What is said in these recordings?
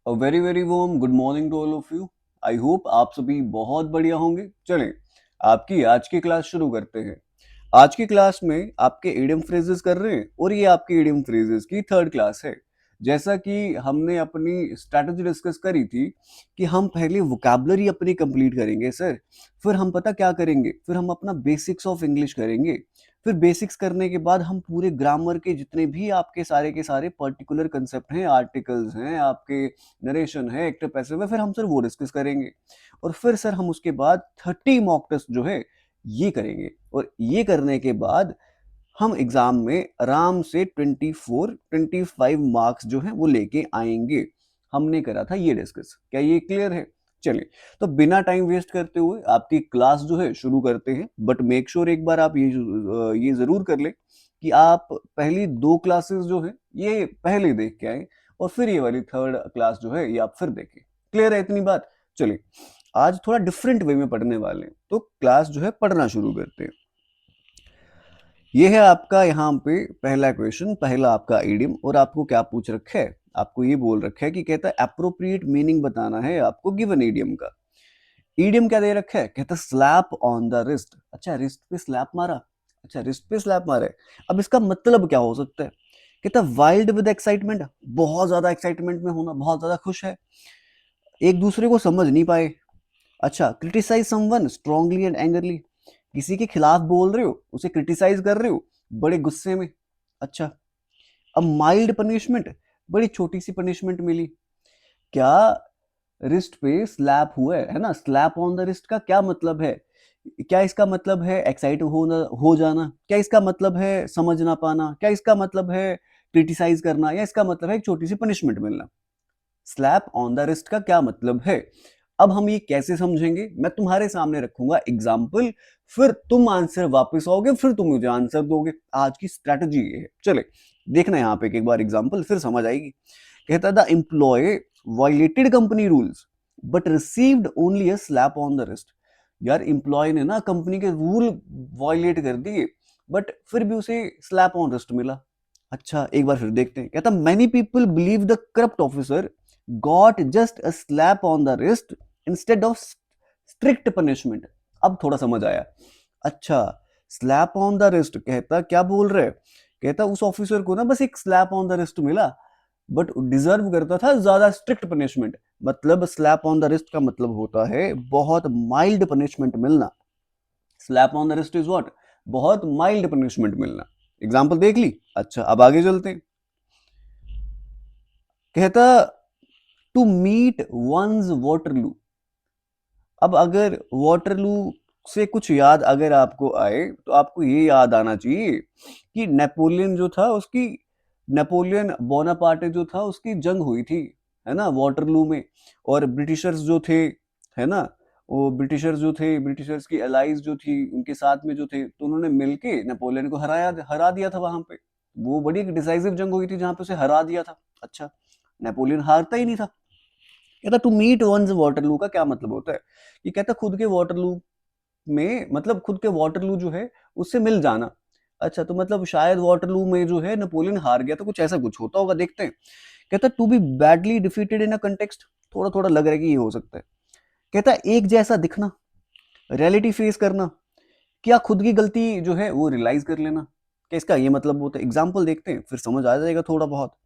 Very very warm good morning to all of you. I hope आप सभी बहुत बढ़िया होंगे। चलें आपकी आज की क्लास शुरू करते हैं। आज की क्लास में आपके इडियम फ्रेजेस कर रहे हैं और ये आपकी इडियम फ्रेजेस की थर्ड क्लास है। जैसा कि हमने अपनी स्ट्रैटेजी डिस्कस करी थी कि हम पहले वोकैबुलरी अपनी कंप्लीट करेंगे सर, फिर हम पता क्या करेंगे, फिर हम अपना बेसिक्स ऑफ इंग्लिश करेंगे, फिर बेसिक्स करने के बाद हम पूरे ग्रामर के जितने भी आपके सारे के सारे पर्टिकुलर कंसेप्ट हैं, आर्टिकल्स हैं, आपके नरेशन है, एक्टिव पैसिव है, फिर हम सर वो डिस्कस करेंगे और फिर सर हम उसके बाद 30 मॉक टेस्ट जो है ये करेंगे और ये करने के बाद हम एग्जाम में आराम से 24-25 मार्क्स जो है वो लेके आएंगे। हमने करा था ये डिस्कस, क्या ये क्लियर है? चलिए, तो बिना टाइम वेस्ट करते हुए आपकी क्लास जो है शुरू करते हैं। बट मेक श्योर एक बार आप ये जरूर कर ले कि आप पहली दो क्लासेस जो है ये पहले देख के आए और फिर ये वाली थर्ड क्लास जो है ये आप फिर देखें। क्लियर है इतनी बात? चलिए, आज थोड़ा डिफरेंट वे में पढ़ने वाले हैं, तो क्लास जो है पढ़ना शुरू करते हैं। ये है आपका यहाँ पे पहला क्वेश्चन, पहला आपका इडियम। और आपको क्या पूछ रखा है? आपको ये बोल रखा है कि कहता है अप्रोप्रिएट मीनिंग बताना है आपको गिवन इडियम का। इडियम क्या दे रखा है? कहता है स्लैप ऑन द रिस्ट। अच्छा, रिस्ट पे स्लैप मारा। अच्छा, रिस्ट पे स्लैप मारा है। अब इसका मतलब क्या हो सकता है? कहता है वाइल्ड विद एक्साइटमेंट, बहुत ज्यादा एक्साइटमेंट में होना, बहुत ज्यादा खुश है, एक दूसरे को समझ नहीं पाए। अच्छा, criticize someone strongly and angrily, किसी के खिलाफ बोल रहे हो, उसे क्रिटिसाइज कर रहे हो बड़े गुस्से में। अच्छा, अब माइल्ड पनिशमेंट, बड़ी छोटी सी पनिशमेंट मिली। क्या रिस्ट पे स्लैप हुआ है ना? स्लैप ऑन द रिस्ट का क्या मतलब है? क्या इसका मतलब है एक्साइट होना, हो जाना? क्या इसका मतलब है समझ ना पाना? क्या इसका मतलब है क्रिटिसाइज करना? या इसका मतलब है एक छोटी सी पनिशमेंट मिलना? स्लैप ऑन द रिस्ट का क्या मतलब है? अब हम ये कैसे समझेंगे? मैं तुम्हारे सामने रखूंगा एग्जाम्पल, फिर तुम आंसर वापस आओगे, फिर तुम मुझे आंसर दोगे। आज की स्ट्रैटेजी ये है। चले देखना यहाँ पे एक बार एग्जाम्पल, फिर समझ आएगी। कहता the employ violated company rules but received only a slap on the wrist. यार, एम्प्लॉय ने ना कंपनी के रूल वायलेट कर दिए, बट फिर भी उसे स्लैप ऑन रिस्ट मिला। अच्छा, एक बार फिर देखते हैं। कहता many people believe the corrupt officer got just a slap on the wrist instead of strict punishment. अब थोड़ा समझ आया। अच्छा, स्लैप ऑन द रिस्ट कहता क्या बोल रहे? कहता उस ऑफिसर को ना बस एक स्लैप ऑन द रिस्ट मिला, बट डिजर्व करता था ज्यादा स्ट्रिक्ट पनिशमेंट। मतलब स्लैप ऑन द रिस्ट का मतलब होता है बहुत माइल्ड पनिशमेंट मिलना। Slab on the wrist is what? बहुत माइल्ड पनिशमेंट मिलना। एग्जांपल देख ली। अच्छा, अब आगे चलते हैं। कहता टू मीट वंस वाटरलू। अब अगर वाटरलू से कुछ याद अगर आपको आए तो आपको ये याद आना चाहिए कि नेपोलियन जो था उसकी, नेपोलियन बोनापार्टे जो था उसकी जंग हुई थी, है ना, वाटरलू में। और ब्रिटिशर्स जो थे, है ना, वो ब्रिटिशर्स जो थे, ब्रिटिशर्स की एलाइज जो थी उनके साथ में जो थे, तो उन्होंने मिलके नेपोलियन को हरा दिया था वहां पे। वो बड़ी एक डिसाइसिव जंग हुई थी जहां पे उसे हरा दिया था। अच्छा, नेपोलियन हारता ही नहीं था। कहता टू मीट वंस वाटरलू का क्या मतलब होता है? ये कहता खुद के वाटरलू में, मतलब खुद के वाटरलू जो है उससे मिल जाना। अच्छा, तो मतलब शायद वाटरलू में जो है नेपोलियन हार गया, तो कुछ ऐसा कुछ होता होगा, देखते हैं। कहता to be badly defeated in a context, थोड़ा थोड़ा लग रहा है कि ये हो सकता है। कहता एक जैसा दिखना, रियलिटी फेस करना, क्या खुद की गलती जो है वो रियलाइज कर लेना, क्या इसका ये मतलब होता है? एग्जाम्पल देखते हैं, फिर समझ आ जाएगा थोड़ा बहुत।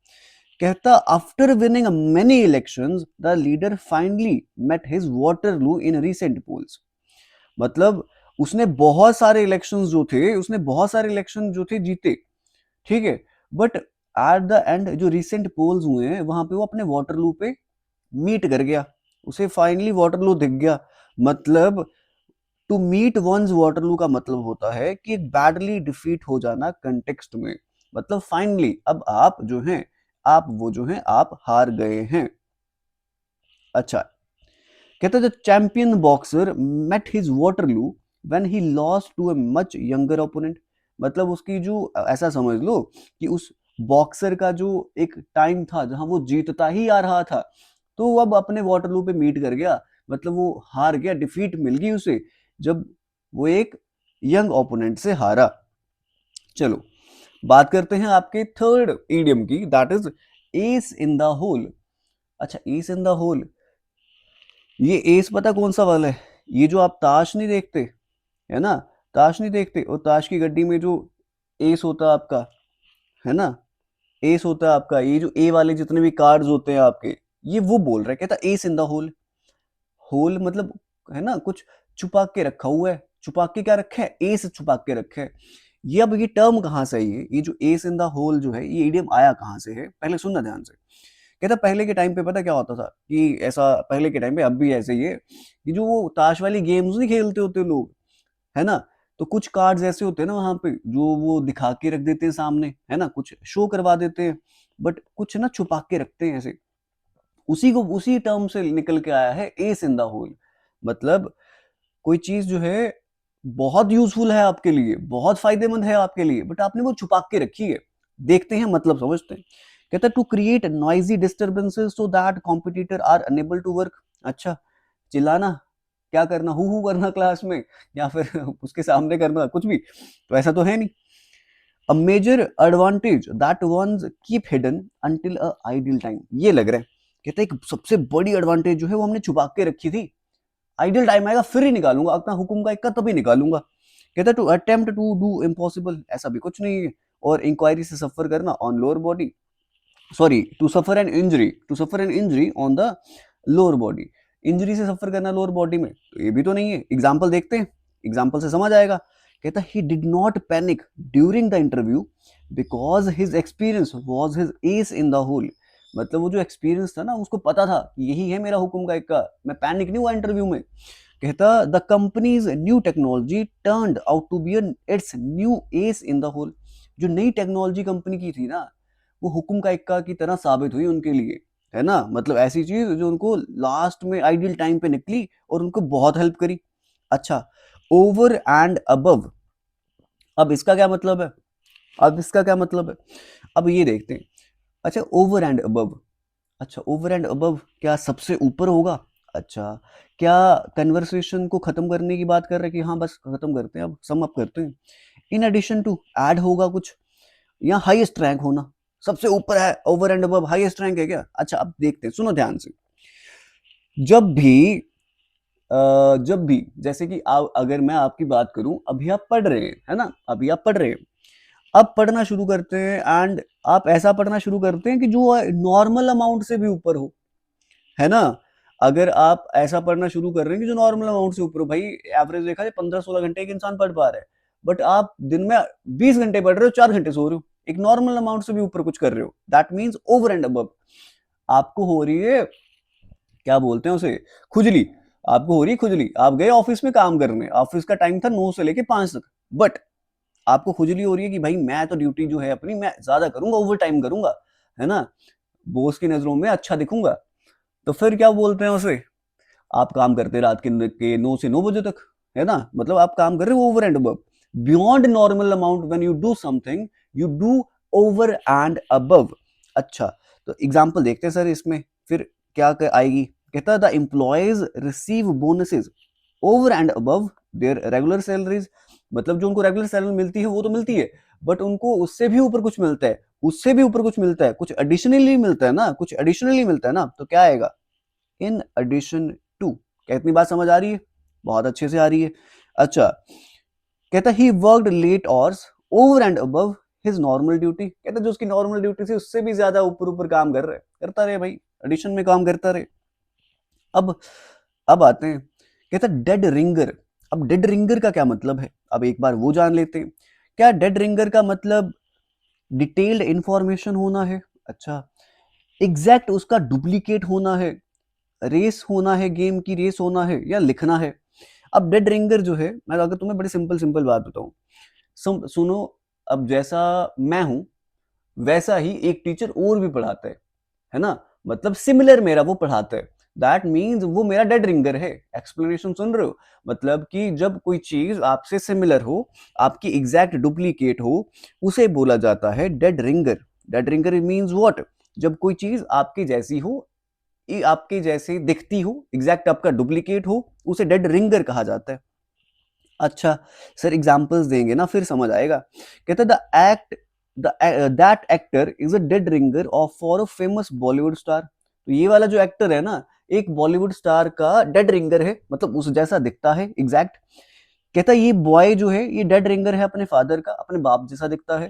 कहता after winning many elections the leader finally met his Waterloo in recent polls. मतलब उसने बहुत सारे इलेक्शंस जो थे, उसने बहुत सारे इलेक्शन जो थे जीते, ठीक है, बट एट द एंड जो रिसेंट पोल्स हुए हैं वहां पे वो अपने वाटरलू पे मीट कर गया, उसे फाइनली वाटरलू दिख गया। मतलब टू मीट वंस वाटरलू का मतलब होता है कि एक बैडली डिफीट हो जाना कंटेक्स्ट में। मतलब फाइनली अब आप जो हैं, आप वो जो हैं आप हार गए हैं। अच्छा, कहते the champion boxer met his Waterloo when he lost to a much younger opponent. मतलब उसकी जो, ऐसा समझ लो कि उस बॉक्सर का जो एक टाइम था जहां वो जीतता ही आ रहा था, तो वो अब अपने वाटरलू पे मीट कर गया, मतलब वो हार गया, डिफीट मिल गई उसे जब वो एक यंग ओपोनेंट से हारा। चलो बात करते हैं आपके थर्ड ईडियम की, that is ace in the hole. अच्छा, एस इन द होल, ये एस पता कौन सा वाला है? ये जो आप ताश नहीं देखते, है ना, ताश नहीं देखते, और ताश की गड्डी में जो एस होता है आपका, है ना, एस होता है आपका, ये जो ए वाले जितने भी कार्ड्स होते हैं आपके, ये वो बोल रहा है, कहता ace in the hole. Hole मतलब, है ना, कुछ छुपा के रखा हुआ है, छुपा के क्या रखा है, एस छुपा के रखा है। ये अब ये टर्म कहाँ से आई है, ये जो एस इन द होल जो है, ये इडियम आया कहाँ से है, पहले सुनना ध्यान से। कहता पहले के टाइम पे पता क्या होता था, कि ऐसा पहले के टाइम पे, अब भी ऐसे ही है, कि जो वो ताश वाली गेम्स नहीं खेलते होते लोग, है ना, तो कुछ कार्ड्स ऐसे होते हैं ना वहां पे, जो वो दिखा के रख देते हैं सामने, है ना, कुछ शो करवा देते हैं, बट कुछ ना छुपा के रखते हैं ऐसे। उसी को, उसी टर्म से निकल के आया है एस इन द होल। मतलब कोई चीज जो है बहुत यूजफुल है आपके लिए, बहुत फायदेमंद है आपके लिए, बट आपने वो छुपा के रखी है। देखते हैं, मतलब समझते हैं। कहता to create noisy disturbances so that competitor are unable to work. अच्छा, चिल्लाना, क्या करना, हु करना क्लास में, या फिर उसके सामने करना, कुछ भी तो ऐसा तो है नहीं। A major advantage that one's keep hidden until a ideal time, ये लग रहा है। कहता है एक सबसे बड़ी एडवांटेज जो है वो हमने छुपा के रखी थी, आइडियल टाइम आएगा फिर ही निकालूंगा, अपना हुक्म का इक्का तभी निकालूंगा। कहता to attempt to do impossible, ऐसा भी कुछ नहीं है। और इंक्वायरी से सफर करना on lower body, sorry, to suffer an injury on the lower body, injury से सफर करना लोअर बॉडी में, तो ये भी तो नहीं है। एग्जाम्पल देखते हैं, एग्जाम्पल से समझ आएगा। कहता he did not panic during the interview because his experience was his ace in the hole. मतलब वो जो एक्सपीरियंस था ना, उसको पता था कि यही है मेरा हुक्म का इक्का, मैं पैनिक नहीं हुआ इंटरव्यू में। कहता the companies new technology turned out to be its new ace in the hole. जो नई टेक्नोलॉजी कंपनी की थी ना, वो हुक्म का इक्का की तरह साबित हुई उनके लिए, है ना। मतलब ऐसी चीज जो उनको लास्ट में आइडियल टाइम पे निकली और उनको बहुत हेल्प करी। अच्छा, ओवर एंड अबव, अब इसका क्या मतलब है, अब इसका क्या मतलब है, अब ये देखते हैं। अच्छा, ओवर एंड अबव, अच्छा ओवर एंड अबव क्या सबसे ऊपर होगा? अच्छा, क्या कन्वर्सेशन को खत्म करने की बात कर रहे हैं, कि हाँ बस खत्म करते हैं, अब सम अप करते हैं। इन एडिशन टू, ऐड होगा कुछ, या हाईएस्ट रैंक होना, सबसे ऊपर है, over and above highest rank है क्या? अच्छा, अब देखते हैं, सुनो ध्यान से। जब भी जब भी जैसे कि अगर मैं आपकी बात करूं, अभी आप पढ़ रहे हैं, है ना, अभी आप पढ़ रहे हैं, अब पढ़ना शुरू करते हैं, एंड आप ऐसा पढ़ना शुरू करते हैं कि जो नॉर्मल अमाउंट से भी ऊपर हो, है ना। अगर आप ऐसा पढ़ना शुरू कर रहे हैं कि जो नॉर्मल अमाउंट से ऊपर हो, भाई एवरेज देखा जाए 15-16 घंटे एक इंसान पढ़ पा रहा है, बट आप दिन में 20 घंटे पढ़ रहे हो, 4 घंटे सो रहे हो, एक नॉर्मल अमाउंट से भी ऊपर कुछ कर रहे हो, that means over and above. आपको हो रही है, क्या बोलते हैं उसे, खुजली, आपको हो रही है खुजली, आप गए ऑफिस में काम करने, ऑफिस का टाइम था 9 से लेके 5 तक, बट आपको खुजली हो रही है कि भाई मैं तो ड्यूटी जो है अपनी मैं ज्यादा करूंगा, ओवर टाइम करूंगा, है ना, बॉस की नजरों में अच्छा दिखूंगा। तो फिर क्या बोलते हैं उसे, आप काम करते रात के 9 से 9 बजे तक, है ना, मतलब आप काम कर रहे हो over and above, beyond normal amount when you do something, you do over and above. अच्छा, तो एग्जांपल देखते हैं सर इसमें, फिर क्या आएगी। कहता है the employees receive bonuses over and above there regular salaries, मतलब जो उनको रेगुलर सैलरी मिलती है वो तो मिलती है, बट उनको उससे भी ऊपर कुछ मिलता है, उससे भी ऊपर कुछ मिलता है, कुछ एडिशनली मिलता है ना, कुछ एडिशनली मिलता है ना, तो क्या आएगा, इन एडिशन टू। क्या इतनी बात समझ आ रही है? बहुत अच्छे से आ रही है। अच्छा, कहता he worked late hours over and above his normal duty, कहता जो उसकी नॉर्मल ड्यूटी थी उससे भी ज्यादा ऊपर ऊपर काम कर रहे, करता रहे भाई, एडिशन में काम करता रहे। अब अब आते हैं, कहता डेड रिंगर। अब डेड रिंगर का क्या मतलब है, अब एक बार वो जान लेते हैं। क्या डेड रिंगर का मतलब डिटेल्ड इंफॉर्मेशन होना है? अच्छा, एग्जैक्ट उसका डुप्लीकेट होना है, रेस होना है, गेम की रेस होना है, या लिखना है? अब डेड रिंगर जो है, मैं अगर तुम्हें बड़ी सिंपल सिंपल बात बताऊं, सुनो, अब जैसा मैं हूं वैसा ही एक टीचर और भी पढ़ाता है ना, मतलब सिमिलर मेरा वो पढ़ाता है, दैट मीन्स वो मेरा डेड रिंगर है। एक्सप्लेनेशन सुन रहे हो? मतलब कि जब कोई चीज आपसे सिमिलर हो, आपकी एग्जैक्ट डुप्लीकेट हो, उसे बोला जाता है dead ringer. Dead ringer means what, जब कोई चीज आपकी जैसी हो, आपके जैसे दिखती हो, एग्जैक्ट आपका डुप्लीकेट हो, उसे डेड रिंगर कहा जाता है। अच्छा सर, एग्जांपल्स देंगे ना फिर समझ आएगा। कहता है the act that actor is a dead ringer of for a famous Bollywood star. तो ये वाला जो एक्टर है ना, एक बॉलीवुड स्टार का डेड रिंगर है, मतलब उस जैसा दिखता है एग्जैक्ट। कहता है ये बॉय जो है ये डेड रिंगर है अपने फादर का, अपने बाप जैसा दिखता है।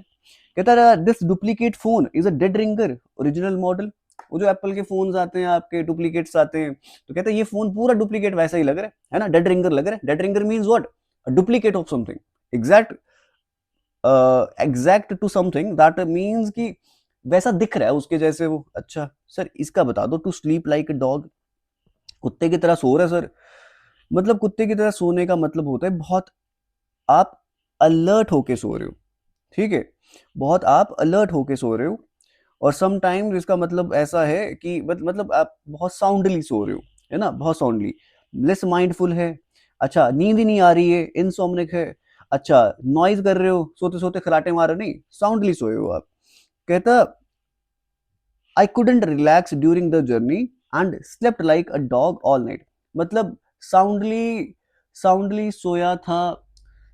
कहता है this duplicate phone is a dead ringer original model. वो जो एप्पल के फोन्स आते हैं आपके डुप्लीकेट्स आते हैं, तो कहता है ये फोन पूरा डुप्लीकेट वैसा ही लग रहा है ना, डेड रिंगर लग रहा है। Dead ringer means what? Duplicate of something, exact exact to something, that means कि वैसा दिख रहा है उसके जैसे वो। अच्छा सर इसका बता दो, to sleep like a dog, कुत्ते की तरह सो रहा है सर। मतलब कुत्ते की तरह सोने का मतलब होता है बहुत आप अलर्ट होके सो रहे हो, ठीक है, बहुत आप अलर्ट होके सो रहे हो। और सम टाइम इसका मतलब ऐसा है कि मतलब आप बहुत साउंडली सो रहे हो, है ना, बहुत साउंडली, लेस माइंडफुल है। अच्छा नींद ही नहीं आ रही है, इनसोम्निक है। अच्छा नॉइज कर रहे हो, सोते सोते खराटे मार रहे, नहीं, साउंडली सोए हो आप। कहता I couldn't relax during the journey and slept like a dog all night. मतलब साउंडली साउंडली सोया था,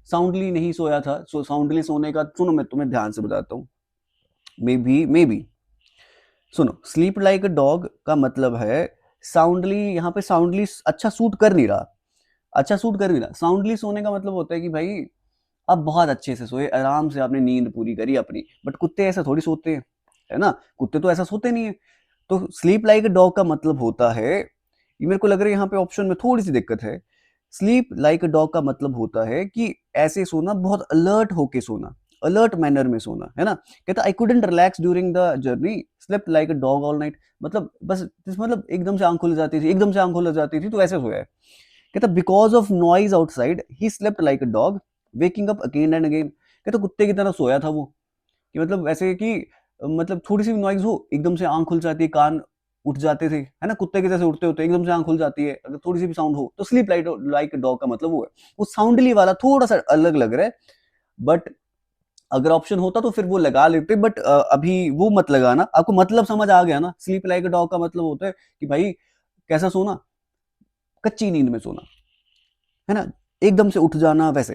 साउंडली नहीं सोया था। साउंडली सोने का सुनो मैं तुम्हें ध्यान से बताता हूँ। मे बी सुनो, स्लीप लाइक अ डॉग का मतलब है साउंडली, यहाँ पे साउंडली अच्छा सूट कर नहीं रहा, अच्छा सूट कर नहीं रहा। साउंडली सोने का मतलब होता है कि भाई आप बहुत अच्छे से सोए, आराम से आपने नींद पूरी करी अपनी। बट कुत्ते ऐसा थोड़ी सोते हैं, है ना, कुत्ते तो ऐसा सोते नहीं है। तो स्लीप लाइक अ डॉग का मतलब होता है, ये मेरे को लग रहा है यहाँ पे ऑप्शन में थोड़ी सी दिक्कत है। स्लीप लाइक अ डॉग का मतलब होता है कि ऐसे सोना, बहुत अलर्ट होके सोना, अलर्ट मैनर में सोना, है ना। कहता I couldn't relax during the journey, slept like a dog all night. मतलब बस मतलब एकदम से आंख खुल जाती थी, एकदम से आंख खुल जाती थी, तो ऐसे सोया है। कहता because of noise outside he slept like a dog waking up again and again. कहता कुत्ते की तरह सोया था वो, कि मतलब ऐसे कि मतलब थोड़ी सी भी नॉइज हो एकदम से आंख खुल जाती है, कान उठ जाते थे, है ना, कुत्ते के जैसे उठते होते एकदम से आंख खुल जाती है अगर थोड़ी सी भी साउंड हो। तो स्लीप लाइक लाइक डॉग का मतलब वो है। वो साउंडली वाला थोड़ा सा अलग लग रहा है, बट अगर ऑप्शन होता तो फिर वो लगा लेते, बट अभी वो मत लगाना। आपको मतलब समझ आ गया ना, स्लीप लाइक डॉग का मतलब होता है कि भाई कैसा सोना, कच्ची नींद में सोना, है ना, एकदम से उठ जाना वैसे।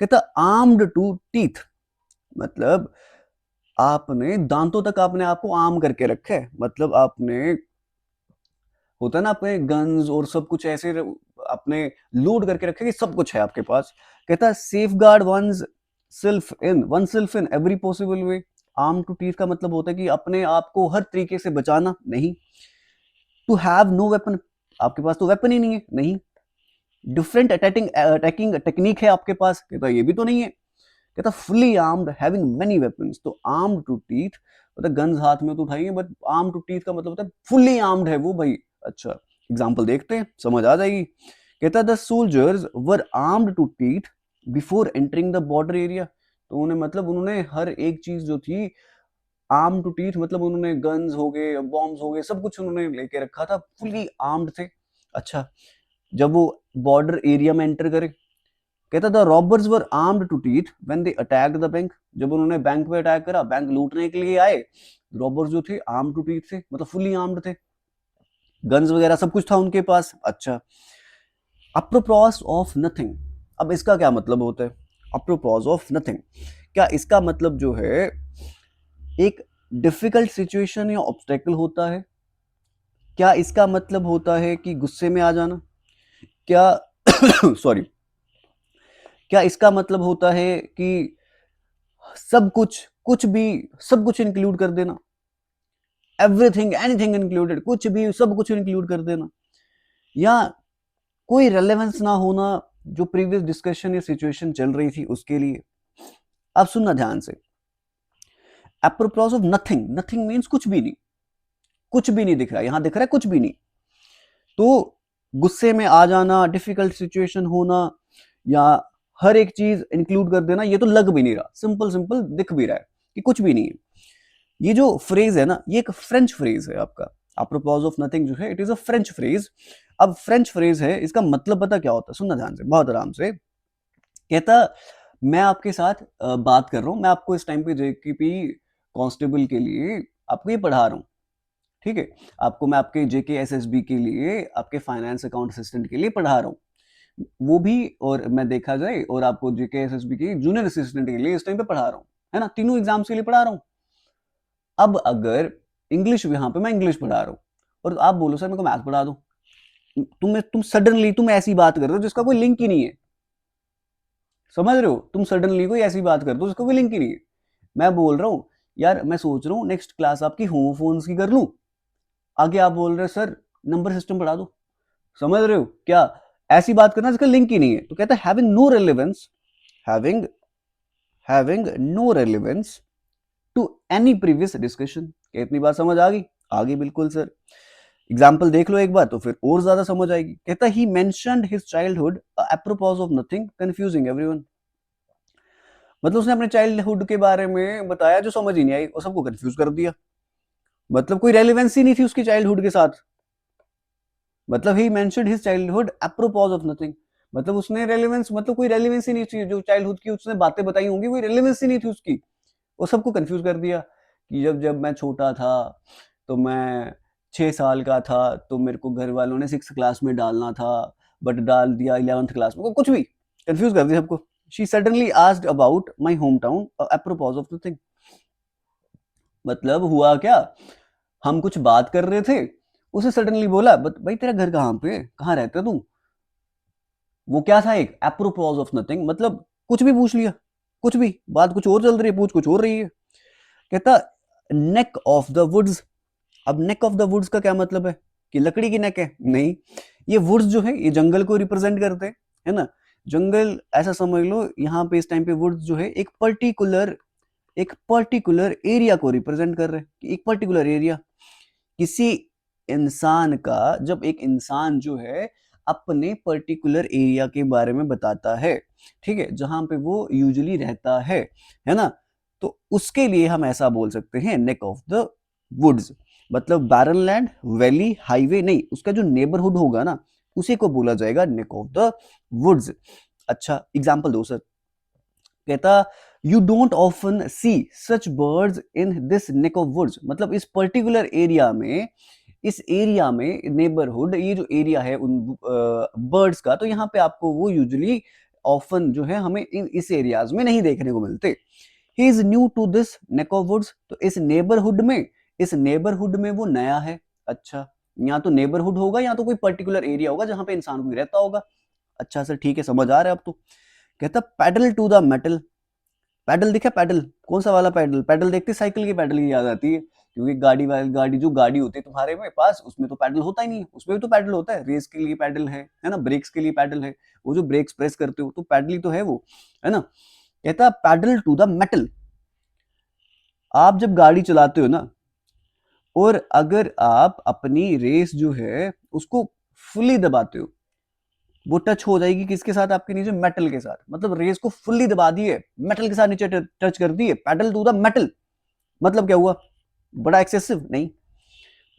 कहता आर्म्ड टू टीथ, मतलब आपने दांतों तक आपने आपको आर्म करके रखा है, मतलब आपने, होता है ना अपने गन्स और सब कुछ ऐसे अपने लोड करके रखे कि सब कुछ है आपके पास। कहता है safeguard oneself in every possible way. Arm to teeth का मतलब होता है कि अपने आप को हर तरीके से बचाना, नहीं। टू हैव नो वेपन, आपके पास तो वेपन ही नहीं है, नहीं। डिफरेंट अटैकिंग अटैकिंग टेक्निक है आपके पास, कहता ये भी तो नहीं है। कहता fully armed having many weapons. तो आर्म्ड टू टीथ मतलब गन्स हाथ में तो उठाएंगे, बट आर्म टू टीथ का मतलब होता है फुली आर्म्ड है वो भाई। अच्छा एग्जांपल देखते हैं, समझ आ जाएगी। कहता the soldiers were armed to teeth before entering the border area. तो उन्हें मतलब उन्होंने हर एक चीज जो थी, आर्म टू टीथ मतलब उन्होंने गन्स हो गए, बॉम्ब्स हो गए, सब कुछ उन्होंने लेके रखा था, फुली आर्म्ड थे। अच्छा जब वो बॉर्डर एरिया में एंटर करे, कहता the robbers were armed to teeth when they attacked the bank. जब उन्होंने बैंक पे अटैक करा, बैंक लूटने के लिए आए, रॉबर्स जो थे आर्म टू टीथ थे, मतलब फुली आर्म्ड थे, गन्स वगैरह सब कुछ था उनके पास। अच्छा अप्रोपोस ऑफ नथिंग, अब इसका क्या मतलब होता है? अप्रोपोस ऑफ नथिंग, क्या इसका मतलब जो है एक डिफिकल्ट सिचुएशन या ऑब्स्टेकल होता है? क्या इसका मतलब होता है कि गुस्से में आ जाना? क्या सॉरी, क्या इसका मतलब होता है कि सब कुछ, कुछ भी, सब कुछ इंक्लूड कर देना, एवरीथिंग एनीथिंग इंक्लूडेड, कुछ भी सब कुछ इंक्लूड कर देना, या कोई रेलेवेंस ना होना जो प्रीवियस डिस्कशन या सिचुएशन चल रही थी उसके लिए? अब सुनना ध्यान से, apropos of nothing, nothing means कुछ भी नहीं, कुछ भी नहीं दिख रहा, यहां दिख रहा है कुछ भी नहीं। तो गुस्से में आ जाना, डिफिकल्ट सिचुएशन होना, या हर एक चीज इंक्लूड कर देना, ये तो लग भी नहीं रहा, सिंपल सिंपल दिख भी रहा है कि कुछ भी नहीं है। ये जो फ्रेज है ना, ये एक फ्रेंच फ्रेज है आपका। अप्रोपोस ऑफ नथिंग जो है it is a French phrase. अब फ्रेंच फ्रेज है, इसका मतलब पता क्या होता है? सुनना ध्यान से, बहुत आराम से। कहता मैं आपके साथ बात कर रहा हूं, मैं आपको इस टाइम पे जेकेपी कांस्टेबल के लिए आपको ये पढ़ा रहा हूं, ठीक है, आपको मैं आपके जेके एसएसबी के लिए, आपके फाइनेंस अकाउंट असिस्टेंट के लिए पढ़ा रहा हूं, वो भी, और मैं देखा जाए और आपको जेके एसएसबी की जूनियर असिस्टेंट के लिए इस टाइम पे पढ़ा रहा हूं, है ना, तीनों एग्जाम्स के लिए पढ़ा रहा हूं। अब अगर इंग्लिश, यहां पे मैं इंग्लिश पढ़ा रहा हूं, और आप बोलो सर मेरे को मैथ पढ़ा दो, तुम सडनली तुम ऐसी बात कर रहे हो जिसका कोई लिंक ही नहीं है। समझ रहे हो, तुम सडनली कोई ऐसी बात कर दो जिसका कोई लिंक ही नहीं है। मैं बोल रहा हूँ यार, मैं सोच रहा हूँ नेक्स्ट क्लास आपकी होमोफोन्स की कर लूं, आगे आप बोल रहे हो सर नंबर सिस्टम पढ़ा दो। समझ रहे हो क्या, ऐसी बात करना जिसका लिंक ही नहीं है। तो कहता है having no relevance, having having no relevance to any previous discussion. इतनी बात समझ आ गई? आ गई बिल्कुल सर। एग्जाम्पल देख लो एक बार तो फिर और ज्यादा समझ आएगी। कहता he mentioned his childhood apropos of nothing confusing everyone. मतलब उसने अपने चाइल्डहुड के बारे में बताया जो समझ ही नहीं आई और सबको कंफ्यूज कर दिया। मतलब कोई रेलिवेंस ही नहीं थी उसकी चाइल्डहुड के साथ। मतलब he mentioned his childhood apropos of nothing, मतलब उसने रेलिवेंस, मतलब कोई रेलिवेंस ही नहीं थी जो चाइल्डहुड की उसने बातें बताई होंगी, कोई रेलिवेंस ही नहीं थी उसकी। वो सबको कंफ्यूज कर दिया कि जब जब मैं छोटा था तो मैं 6 साल का था तो मेरे को घर वालों ने 6 क्लास में डालना था, बट डाल दिया 11th क्लास में। कुछ भी कंफ्यूज कर दिया सबको। She suddenly asked about my home town apropos of nothing. मतलब हुआ क्या, हम कुछ बात कर रहे थे, उसे सडनली बोला भाई तेरा घर कहाँ पे, कहाँ रहते हो तुम। वो क्या था, एक एप्रोपोज ऑफ नथिंग, मतलब कुछ भी पूछ लिया, कुछ भी, बात कुछ और चल रही है, पूछ कुछ और रही है। कहता नेक ऑफ द वुड्स। अब नेक ऑफ द वुड्स का क्या मतलब है कि लकड़ी की नेक है? नहीं, ये वुड्स जो है ये जंगल को रिप्रेजेंट करते हैं, है ना। जंगल ऐसा समझ लो, यहाँ पे इस टाइम पे वुड्स जो है एक पर्टिकुलर एरिया को रिप्रेजेंट कर रहे हैं। एक पर्टिकुलर एरिया किसी इंसान का, जब एक इंसान जो है अपने पर्टिकुलर एरिया के बारे में बताता है, ठीक है, जहां पे वो यूजुअली रहता है ना, तो उसके लिए हम ऐसा बोल सकते हैं नेक ऑफ द वुड्स। मतलब बैरन लैंड, वैली, हाईवे नहीं, उसका जो नेबरहुड होगा ना उसी को बोला जाएगा नेक ऑफ द वुड्स। अच्छा एग्जाम्पल दो सर। कहता you don't often see such birds in this neck of woods. मतलब इस पर्टिकुलर एरिया में, इस एरिया में नेबरहुड, ये जो एरिया है उन बर्ड्स का, तो यहाँ पे आपको वो यूजुअली ऑफन जो है हमें इस एरियाज में नहीं देखने को मिलते। He is new to this neck of woods. तो इस नेबरहुड में वो नया है। अच्छा, या तो नेबरहुड होगा या तो कोई पर्टिकुलर एरिया होगा जहां पे इंसान कोई रहता होगा। अच्छा सर ठीक है, समझ आ रहा है अब तो। कहता pedal to the metal. Pedal दिखा, पैडल कौन सा वाला पैडल? पैडल देखते साइकिल की पैडल की याद आती है, क्योंकि गाड़ी जो गाड़ी होती है तुम्हारे में पास, उसमें तो पैडल होता ही नहीं है। उसमें भी तो पैडल होता है, रेस के लिए पैडल है ना, ब्रेक्स के लिए पैडल है, वो जो ब्रेक्स प्रेस करते हो तो पैडल ही तो है वो, है ना। कहता पैडल टू द मेटल। आप जब गाड़ी चलाते हो ना, और अगर आप अपनी रेस जो है उसको फुल्ली दबाते हो, वो टच हो जाएगी किसके साथ? आपके नीचे मेटल के साथ। मतलब रेस को फुल्ली दबा दिए, मेटल के साथ नीचे टच कर दिए, पैडल टू द मेटल। मतलब क्या हुआ, बड़ा एक्सेसिव नहीं।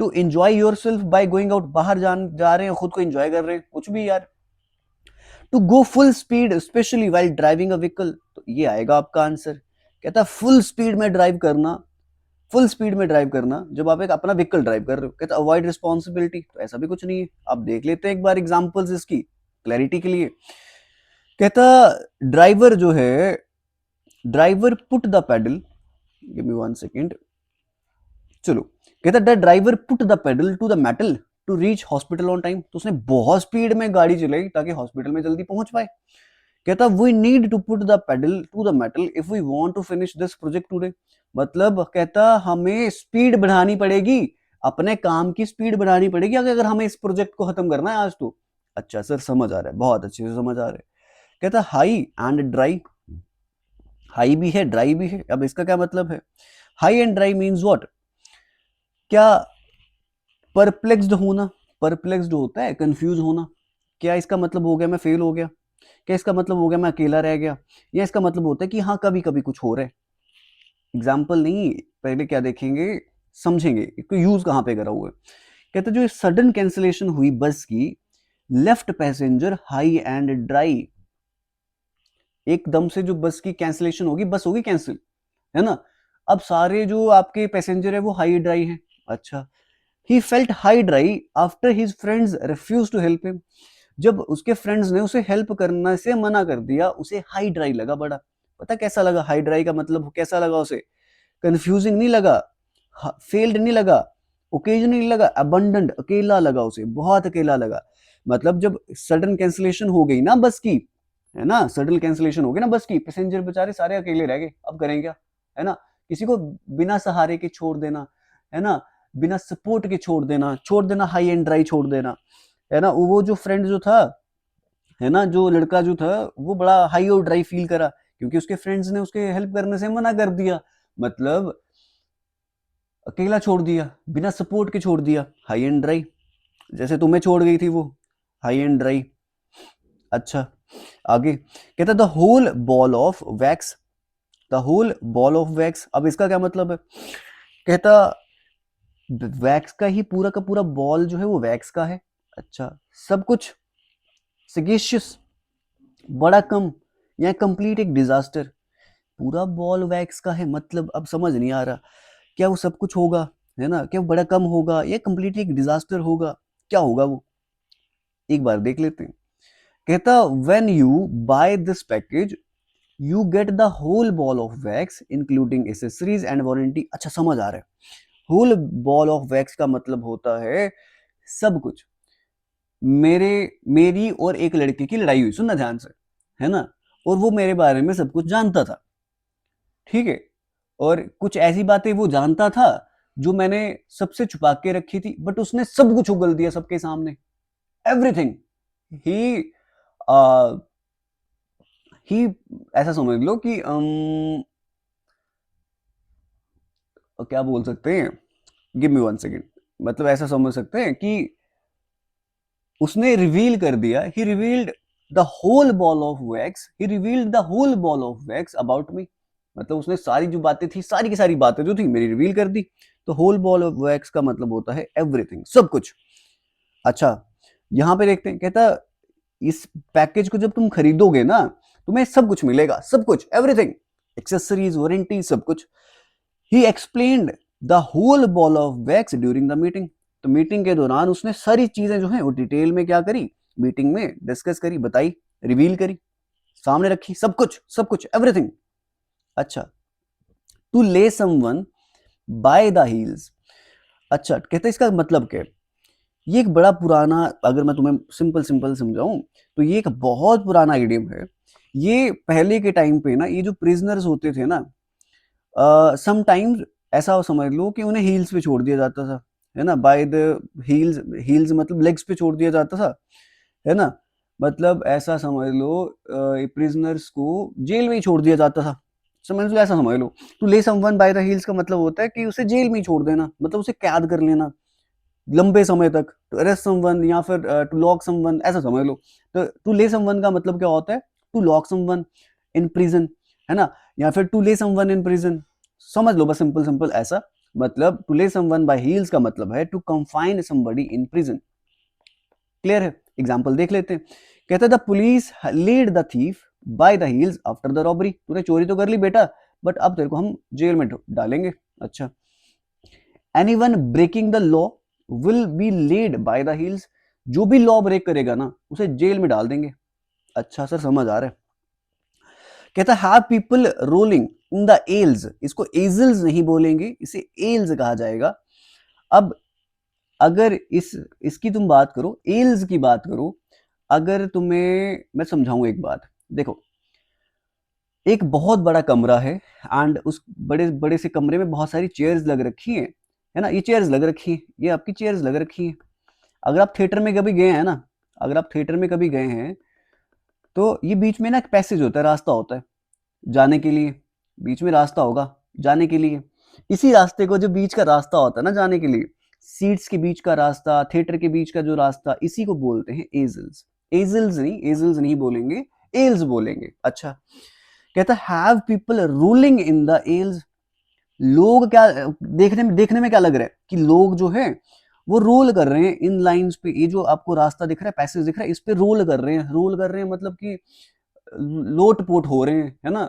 To enjoy yourself by going out, बाहर जा रहे हैं, खुद को एंजॉय कर रहे हैं, कुछ भी यार। To go full speed specially while driving a vehicle, तो ये आएगा आपका आंसर। कहता फुल स्पीड में ड्राइव करना, फुल स्पीड में ड्राइव करना जब आप एक अपना व्हीकल ड्राइव कर रहे हो। कहता अवॉइड रिस्पॉन्सिबिलिटी, तो ऐसा भी कुछ नहीं है। आप देख लेते हैं एक बार एग्जांपल्स इसकी क्लैरिटी के लिए। कहता ड्राइवर जो है, driver put the pedal, give me 1 second, चलो। कहता the driver put the pedal to the metal to reach hospital on time. तो उसने बहुत स्पीड में गाड़ी चलाई ताकि हॉस्पिटल में जल्दी पहुंच पाए। कहता we need to put the pedal to the metal if we want to finish this project today. मतलब कहता हमें स्पीड बढ़ानी पड़ेगी, अपने काम की स्पीड बढ़ानी पड़ेगी अगर हमें इस प्रोजेक्ट को खत्म करना है आज तो। अच्छा सर समझ आ रहा है, बहुत अच्छे से समझ आ रहा है। कहता हाई एंड ड्राई, हाई भी है ड्राई भी है। अब इसका क्या मतलब है? High and dry means what? क्या परप्लेक्स्ड होना, परप्लेक्स्ड होता है कंफ्यूज होना। क्या इसका मतलब हो गया मैं फेल हो गया? क्या इसका मतलब हो गया मैं अकेला रह गया? या इसका मतलब होता है कि हाँ कभी कभी कुछ हो रहा है? एग्जाम्पल नहीं, पहले क्या देखेंगे, समझेंगे इसको यूज कहाँ पे करा हुआ है। कहते जो सडन कैंसिलेशन हुई बस की, left passenger high and dry. एकदम से जो बस की कैंसिलेशन होगी, बस होगी कैंसिल, है ना। अब सारे जो आपके पैसेंजर है वो हाई ड्राई हैं। अच्छा, he felt high dry after his friends refuse to help him. जब उसके फ्रेंड्स ने उसे हेल्प करने से मना कर दिया, उसे हाई ड्राई लगा बड़ा। पता कैसा लगा? हाई ड्राई का मतलब कैसा लगा उसे? कंफ्यूजिंग नहीं लगा, फेल्ड नहीं लगा, ओकेजनली लगा, अबंडेंट, अकेला लगा, उसे बहुत अकेला लगा। मतलब जब सडन कैंसिलेशन हो गई ना बस की, है ना, सडन कैंसिलेशन हो गई ना बस की, पैसेंजर बेचारे सारे अकेले रह गए, अब करें क्या, है ना। किसी को बिना सहारे के छोड़ देना, है ना, बिना सपोर्ट के छोड़ देना हाई एंड ड्राई छोड़ देना, है ना। वो जो फ्रेंड जो था, है ना, जो लड़का जो था, वो बड़ा हाई और ड्राई फील करा, क्योंकि उसके फ्रेंड्स ने उसके हेल्प करने से मना कर दिया। मतलब अकेला छोड़ दिया, बिना सपोर्ट के छोड़ दिया, हाई एंड ड्राई, जैसे तुम्हें छोड़ गई थी वो, हाई एंड ड्राई। अच्छा, आगे कहता the whole ball of wax, the whole ball of wax. अब इसका क्या मतलब है, कहता वैक्स का ही पूरा का पूरा बॉल जो है वो वैक्स का है। अच्छा, सब कुछ सगेशियस, बड़ा कम, या कंप्लीट एक डिजास्टर। पूरा बॉल वैक्स का है मतलब अब समझ नहीं आ रहा, क्या वो सब कुछ होगा, है ना, क्या वो बड़ा कम होगा या कंप्लीट एक डिजास्टर होगा, क्या होगा वो, एक बार देख लेते हैं। कहता when you buy this package you get the whole ball of wax including accessories and warranty. अच्छा, समझ आ रहा है, होल बॉल ऑफ वैक्स का मतलब होता है सब कुछ। मेरी और एक लड़के की लड़ाई हुई, सुनना ध्यान से, है ना, और वो मेरे बारे में सब कुछ जानता था, ठीक है, और कुछ ऐसी बातें वो जानता था जो मैंने सबसे छुपा के रखी थी, बट उसने सब कुछ उगल दिया सबके सामने, एवरीथिंग। ही ही ऐसा समझ लो कि क्या बोल सकते हैं, गिव मी वन सेकेंड, मतलब ऐसा समझ सकते हैं कि उसने रिवील कर दिया, he revealed the whole ball of wax, he revealed the whole ball of wax about me. मतलब उसने सारी जो बातें थी, सारी की सारी बातें जो थी मेरी रिवील कर दी। तो होल बॉल ऑफ वैक्स का मतलब होता है एवरीथिंग, सब कुछ। अच्छा, यहां पे देखते हैं, कहता इस पैकेज को जब तुम खरीदोगे ना, तुम्हें सब कुछ मिलेगा, सब कुछ, एवरीथिंग, एक्सेसरीज, वारंटी, सब कुछ। He explained the whole ball of wax during the meeting. तो मीटिंग के दौरान उसने सारी चीजें जो है वो डिटेल में क्या करी, मीटिंग में डिस्कस करी, बताई, रिवील करी, सामने रखी, सब कुछ, सब कुछ, एवरीथिंग। अच्छा, टू ले समवन बाय द हील्स। अच्छा, कहते इसका मतलब क्या है, ये एक बड़ा पुराना, अगर मैं तुम्हें सिंपल सिंपल समझाऊं तो ये एक बहुत पुराना इडियम है। ये पहले के टाइम पे ना, ये जो प्रिजनर्स होते थे ना, समटाइम्स ऐसा समझ लो कि उन्हें हील्स पे छोड़ दिया जाता था, है ना, बाय द हील्स, हील्स मतलब लेग्स पे छोड़ दिया जाता था, है ना। मतलब ऐसा समझ लो प्रिजनर्स को जेल में ही छोड़ दिया जाता था, समझ लो, ऐसा समझ लो। टू ले समवन बाय द हील्स का मतलब होता है कि उसे जेल में ही छोड़ देना, मतलब उसे कैद कर लेना लंबे समय तक, टू अरेस्ट समवन या फिर टू लॉक समवन, ऐसा समझ लो। तो टू ले समवन का मतलब क्या होता है, to lock someone in prison, है ना, या फिर टू ले समवन इन प्रिजन, समझ लो बस, सिंपल सिंपल ऐसा। मतलब टू ले समवन बाय हील्स का मतलब है to confine somebody in prison. Clear है, एग्जांपल देख लेते हैं। कहता है the police led the thief by the heels after the robbery. तूने चोरी तो कर ली बेटा, बट अब तेरे को हम जेल में डालेंगे। अच्छा, anyone breaking the law will be led by the heels. जो भी लॉ ब्रेक करेगा ना, उसे जेल में डाल देंगे। अच्छा सर, समझ आ रहा है। कहता है people rolling in the L's, इसको एजल्स नहीं बोलेंगे, इसे एल्स कहा जाएगा। अब अगर इसकी तुम बात करो, एल्स की बात करो, अगर तुम्हें मैं समझाऊं एक बात, देखो, एक बहुत बड़ा कमरा है, एंड उस बड़े बड़े से कमरे में बहुत सारी चेयर्स लग रखी हैं, है ना, ये चेयर्स लग रखी हैं, ये आपकी चेयर्स लग रखी हैं। अगर आप थिएटर में कभी गए हैं ना, अगर आप थिएटर में कभी गए हैं, तो ये बीच में ना एक पैसेज होता है, रास्ता होता है जाने के लिए, बीच में रास्ता होगा जाने के लिए। इसी रास्ते को, जो बीच का रास्ता होता है ना जाने के लिए, सीट्स के बीच का रास्ता, थिएटर के बीच का जो रास्ता, इसी को बोलते हैं एजल्स। एजल्स नहीं बोलेंगे, एल्स बोलेंगे। अच्छा, कहता have people ruling in the L's. लोग क्या, देखने में क्या लग रहा है कि लोग जो है वो रोल कर रहे हैं इन लाइंस पे, ये जो आपको रास्ता दिख रहा है, पैसेज दिख रहा है, इस पे रोल कर रहे हैं, रोल कर रहे हैं मतलब कि लोट पोट हो रहे हैं, है ना।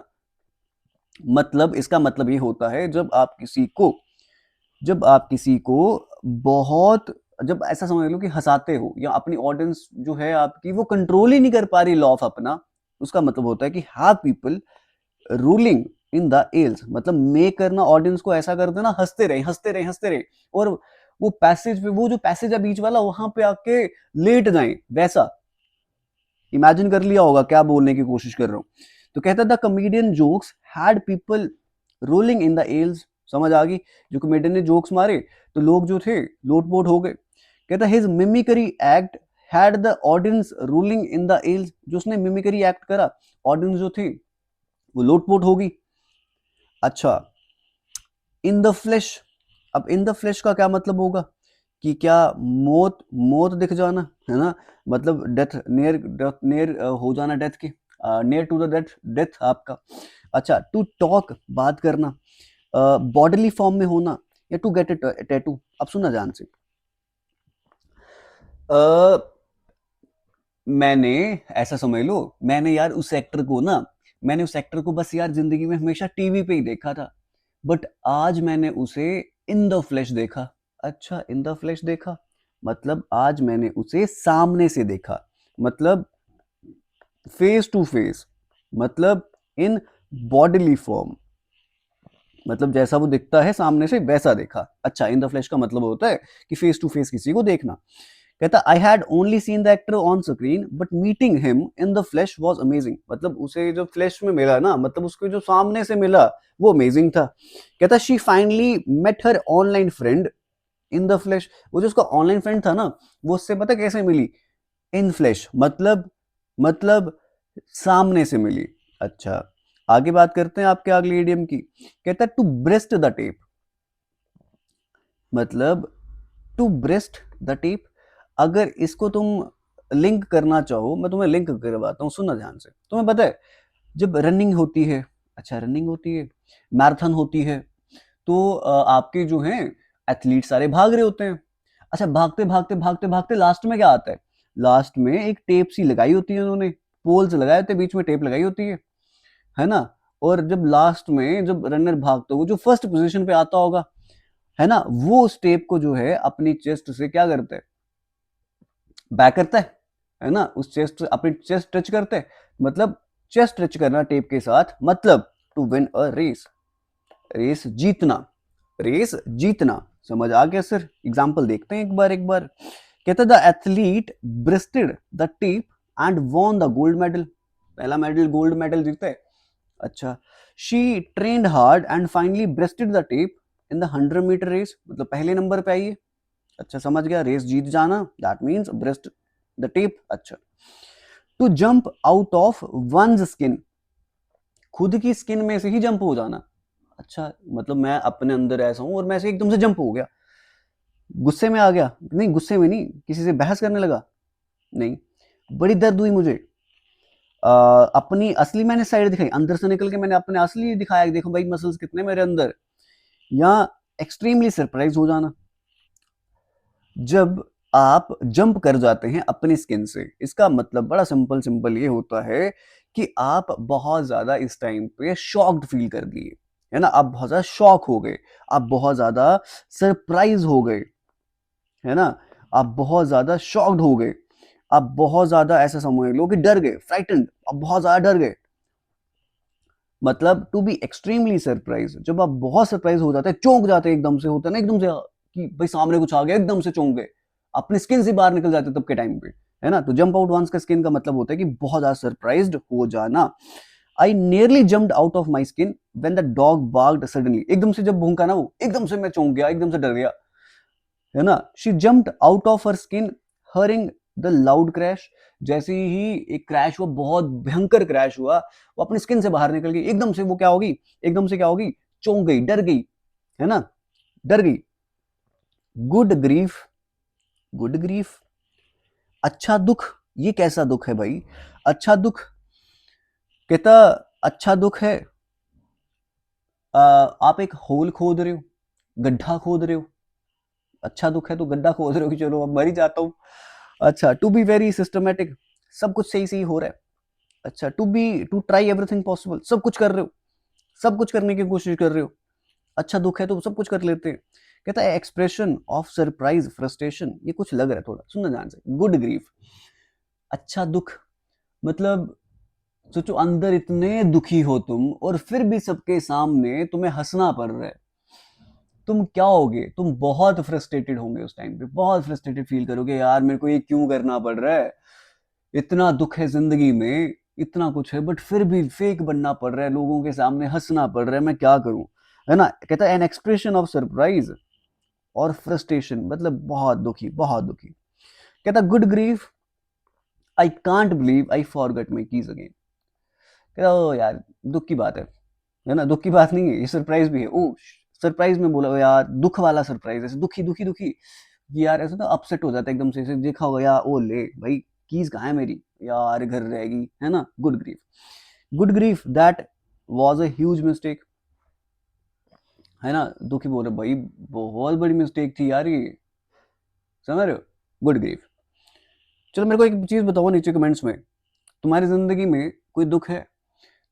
मतलब इसका मतलब ये होता है, जब आप किसी को बहुत, जब ऐसा समझ लो कि हंसाते हो, या अपनी ऑडियंस जो है आपकी वो कंट्रोल ही नहीं कर पा रही लॉफ अपना, उसका मतलब होता है कि have people ruling in the L's, मतलब मेक करना ऑडियंस को ऐसा कर देना, हंसते रहे, हंसते रहे, हंसते रहे, और वो पैसेज पे, वो जो पैसेज है बीच वाला, वहां पे आके लेट जाए, वैसा इमेजिन कर लिया होगा क्या बोलने की कोशिश कर रहा हूं। तो कहता था comedian jokes had people rolling in the L's, समझ आ गई, जो कॉमेडियन ने जोक्स मारे तो लोग जो थे लोटपोट हो गए। कहता his mimicry act had the audience ruling in the L's, जो उसने मिमिक्री एक्ट करा, ऑडियंस जो थी वो लोटपोट होगी। अच्छा, इन द फ्लैश, अब इन द फ्लैश का क्या मतलब होगा कि क्या मौत, मौत दिख जाना है ना, मतलब डेथ नियर, डेथ नियर हो जाना डेथ के, near to the death, death आपका। अच्छा, टू टॉक बात करना, बॉडीली फॉर्म में होना, या टू गेट इट टैटू। अब सुनना ध्यान से, मैंने, ऐसा समझ लो, मैंने यार उस एक्टर को ना, मैंने उस एक्टर को बस यार जिंदगी में हमेशा टीवी पे ही देखा था, बट आज मैंने उसे इन द फ्लैश देखा। अच्छा, इन द फ्लैश देखा मतलब आज मैंने उसे सामने से देखा, मतलब फेस टू फेस, मतलब इन बॉडीली फॉर्म, मतलब जैसा वो दिखता है सामने से वैसा देखा। अच्छा, इन द फ्लैश का मतलब होता है कि फेस टू फेस किसी को देखना। कहता I had only seen the actor on screen but meeting him in the flash was amazing, मतलब उसे जो फ्लैश में मिला ना, मतलब उसको जो सामने से मिला वो अमेजिंग था। कहता she finally met her online friend in the flesh, वो जो उसका ऑनलाइन फ्रेंड था ना, वो उससे पता कैसे मिली, इन फ्लैश, मतलब सामने से मिली। अच्छा, आगे बात करते हैं आपके अगले इडियम की। कहता है टू ब्रेस्ट द टेप, मतलब टू ब्रेस्ट द टेप, अगर इसको तुम लिंक करना चाहो, मैं तुम्हें लिंक करवाता हूँ, सुनना ध्यान से। तुम्हें पता है जब रनिंग होती है, अच्छा रनिंग होती है, मैराथन होती है, तो आपके जो हैं एथलीट सारे भाग रहे होते हैं। अच्छा, भागते भागते भागते भागते लास्ट में क्या आता है, लास्ट में एक टेप सी लगाई होती है उन्होंने, पोल्स लगाए होते हैं, बीच में टेप लगाई होती है ना। और जब लास्ट में जब रनर भागते हो, जो फर्स्ट पोजीशन पे आता होगा, है ना, वो उस टेप को जो है अपनी चेस्ट से क्या करता है, बैक करता है ना, उस चेस्ट से अपनी चेस्ट टच करते हैं, मतलब चेस्ट टच करना टेप के साथ, मतलब to win a race, race जीतना, रेस जीतना। समझ आ गया सर, एग्जांपल देखते हैं एक बार। कहता the athlete breasted the tape and won the gold medal, पहला मेडल, गोल्ड मेडल जीता है। अच्छा, she trained hard and finally breasted the tape in the 100 metre race, मतलब पहले नंबर पे आई है। अच्छा, समझ गया, रेस जीत जाना, that means breast the tape. अच्छा, to jump out of one's skin, खुद की स्किन में से ही जंप हो जाना। अच्छा, मतलब मैं अपने अंदर ऐसा हूं और मैं से एकदम से जंप हो गया, गुस्से में आ गया, नहीं गुस्से में नहीं, किसी से बहस करने लगा, नहीं, बड़ी दर्द हुई मुझे, अपनी असली मैंने साइड दिखाई, अंदर से निकल के मैंने अपने असली दिखाया, देखो भाई मसल्स कितने मेरे अंदर, या एक्सट्रीमली सरप्राइज हो जाना, जब आप जंप कर जाते हैं अपनी स्किन से, इसका मतलब बड़ा सिंपल सिंपल ये होता है कि आप बहुत ज्यादा इस टाइम पे शॉक्ड फील कर लिए, है ना, आप बहुत ज्यादा शॉक हो गए, आप बहुत ज्यादा सरप्राइज हो गए, है ना, आप बहुत ज्यादा शॉक्ड हो गए, आप बहुत ज्यादा ऐसा समझ लो कि डर गए, फ्राइटेंड, आप बहुत ज्यादा डर गए, मतलब टू बी एक्सट्रीमली सरप्राइज, जब आप बहुत सरप्राइज हो जाते हैं, चौंक जाते हैं एकदम से, होता है ना एकदम से कि भाई सामने कुछ आ गया, एकदम से चौंक गए, अपनी स्किन से बाहर निकल जाते तब के टाइम पे, है ना। तो जंप आउट वंस का स्किन का मतलब होता है कि बहुत ज्यादा सरप्राइज्ड हो जाना। I nearly jumped out of my skin when the dog barked suddenly, एकदम से जब भूखा ना वो, एकदम से मैं चौंक गया, एकदम से डर गया, है ना। She jumped out of her skin hurrying the loud crash, जैसे ही एक क्रैश हुआ, बहुत भयंकर क्रैश हुआ, वो अपनी स्किन से बाहर निकल गई, एकदम से वो क्या होगी, एकदम से क्या होगी, चौंक गई, डर गई, है ना, डर गई। गुड ग्रीफ, गुड ग्रीफ, अच्छा दुख, ये कैसा दुख है भाई, अच्छा दुख, कहता अच्छा दुख है, आप एक होल खोद रहे हो, गड्ढा खोद रहे हो, अच्छा दुख है तो गड्ढा खोद रहे हो कि चलो अब मर ही जाता हूँ। अच्छा, टू बी वेरी सिस्टमेटिक, सब कुछ सही सही हो रहा है। अच्छा, टू ट्राई एवरीथिंग पॉसिबल, सब कुछ कर रहे हो, सब कुछ करने की कोशिश कर रहे हो, अच्छा दुख है तो सब कुछ कर लेते हैं। कहता है एक्सप्रेशन ऑफ सरप्राइज फ्रस्ट्रेशन, ये कुछ लग रहा है थोड़ा, सुनना ध्यान से। गुड ग्रीफ, अच्छा दुख, मतलब सोचो अंदर इतने दुखी हो तुम और फिर भी सबके सामने तुम्हें हंसना पड़ रहा है, तुम क्या होगे, तुम बहुत फ्रस्ट्रेटेड होंगे उस टाइम पे, बहुत फ्रस्ट्रेटेड फील करोगे, यार मेरे को ये क्यों करना पड़ रहा है, इतना दुख है जिंदगी में, इतना कुछ है, बट फिर भी फेक बनना पड़ रहा है, लोगों के सामने हंसना पड़ रहा है, मैं क्या करूं, है ना। कहता है एन एक्सप्रेशन ऑफ सरप्राइज और फ्रस्ट्रेशन, मतलब बहुत दुखी, बहुत दुखी। कहता good grief, I can't believe I forgot my keys again. कहता ओ यार, दुख की बात है ना, दुख की बात नहीं है, ये सरप्राइज भी है। ओ सरप्राइज में बोला यार, दुख वाला सरप्राइज, ऐसे दुखी दुखी दुखी कि यार, ऐसा ना अपसेट हो जाता है एकदम से देखा होगा यार, ओ ले भाई कीज कहाँ है मेरी, यार घर रहेगी, है ना। Good grief, good grief that was a huge mistake, है ना। दुखी बोल रहे भाई, बहुत बड़ी मिस्टेक थी यार ये, समझ रहे हो। Good grief. चलो मेरे को एक चीज बताओ नीचे कमेंट्स में, तुम्हारी जिंदगी में कोई दुख है,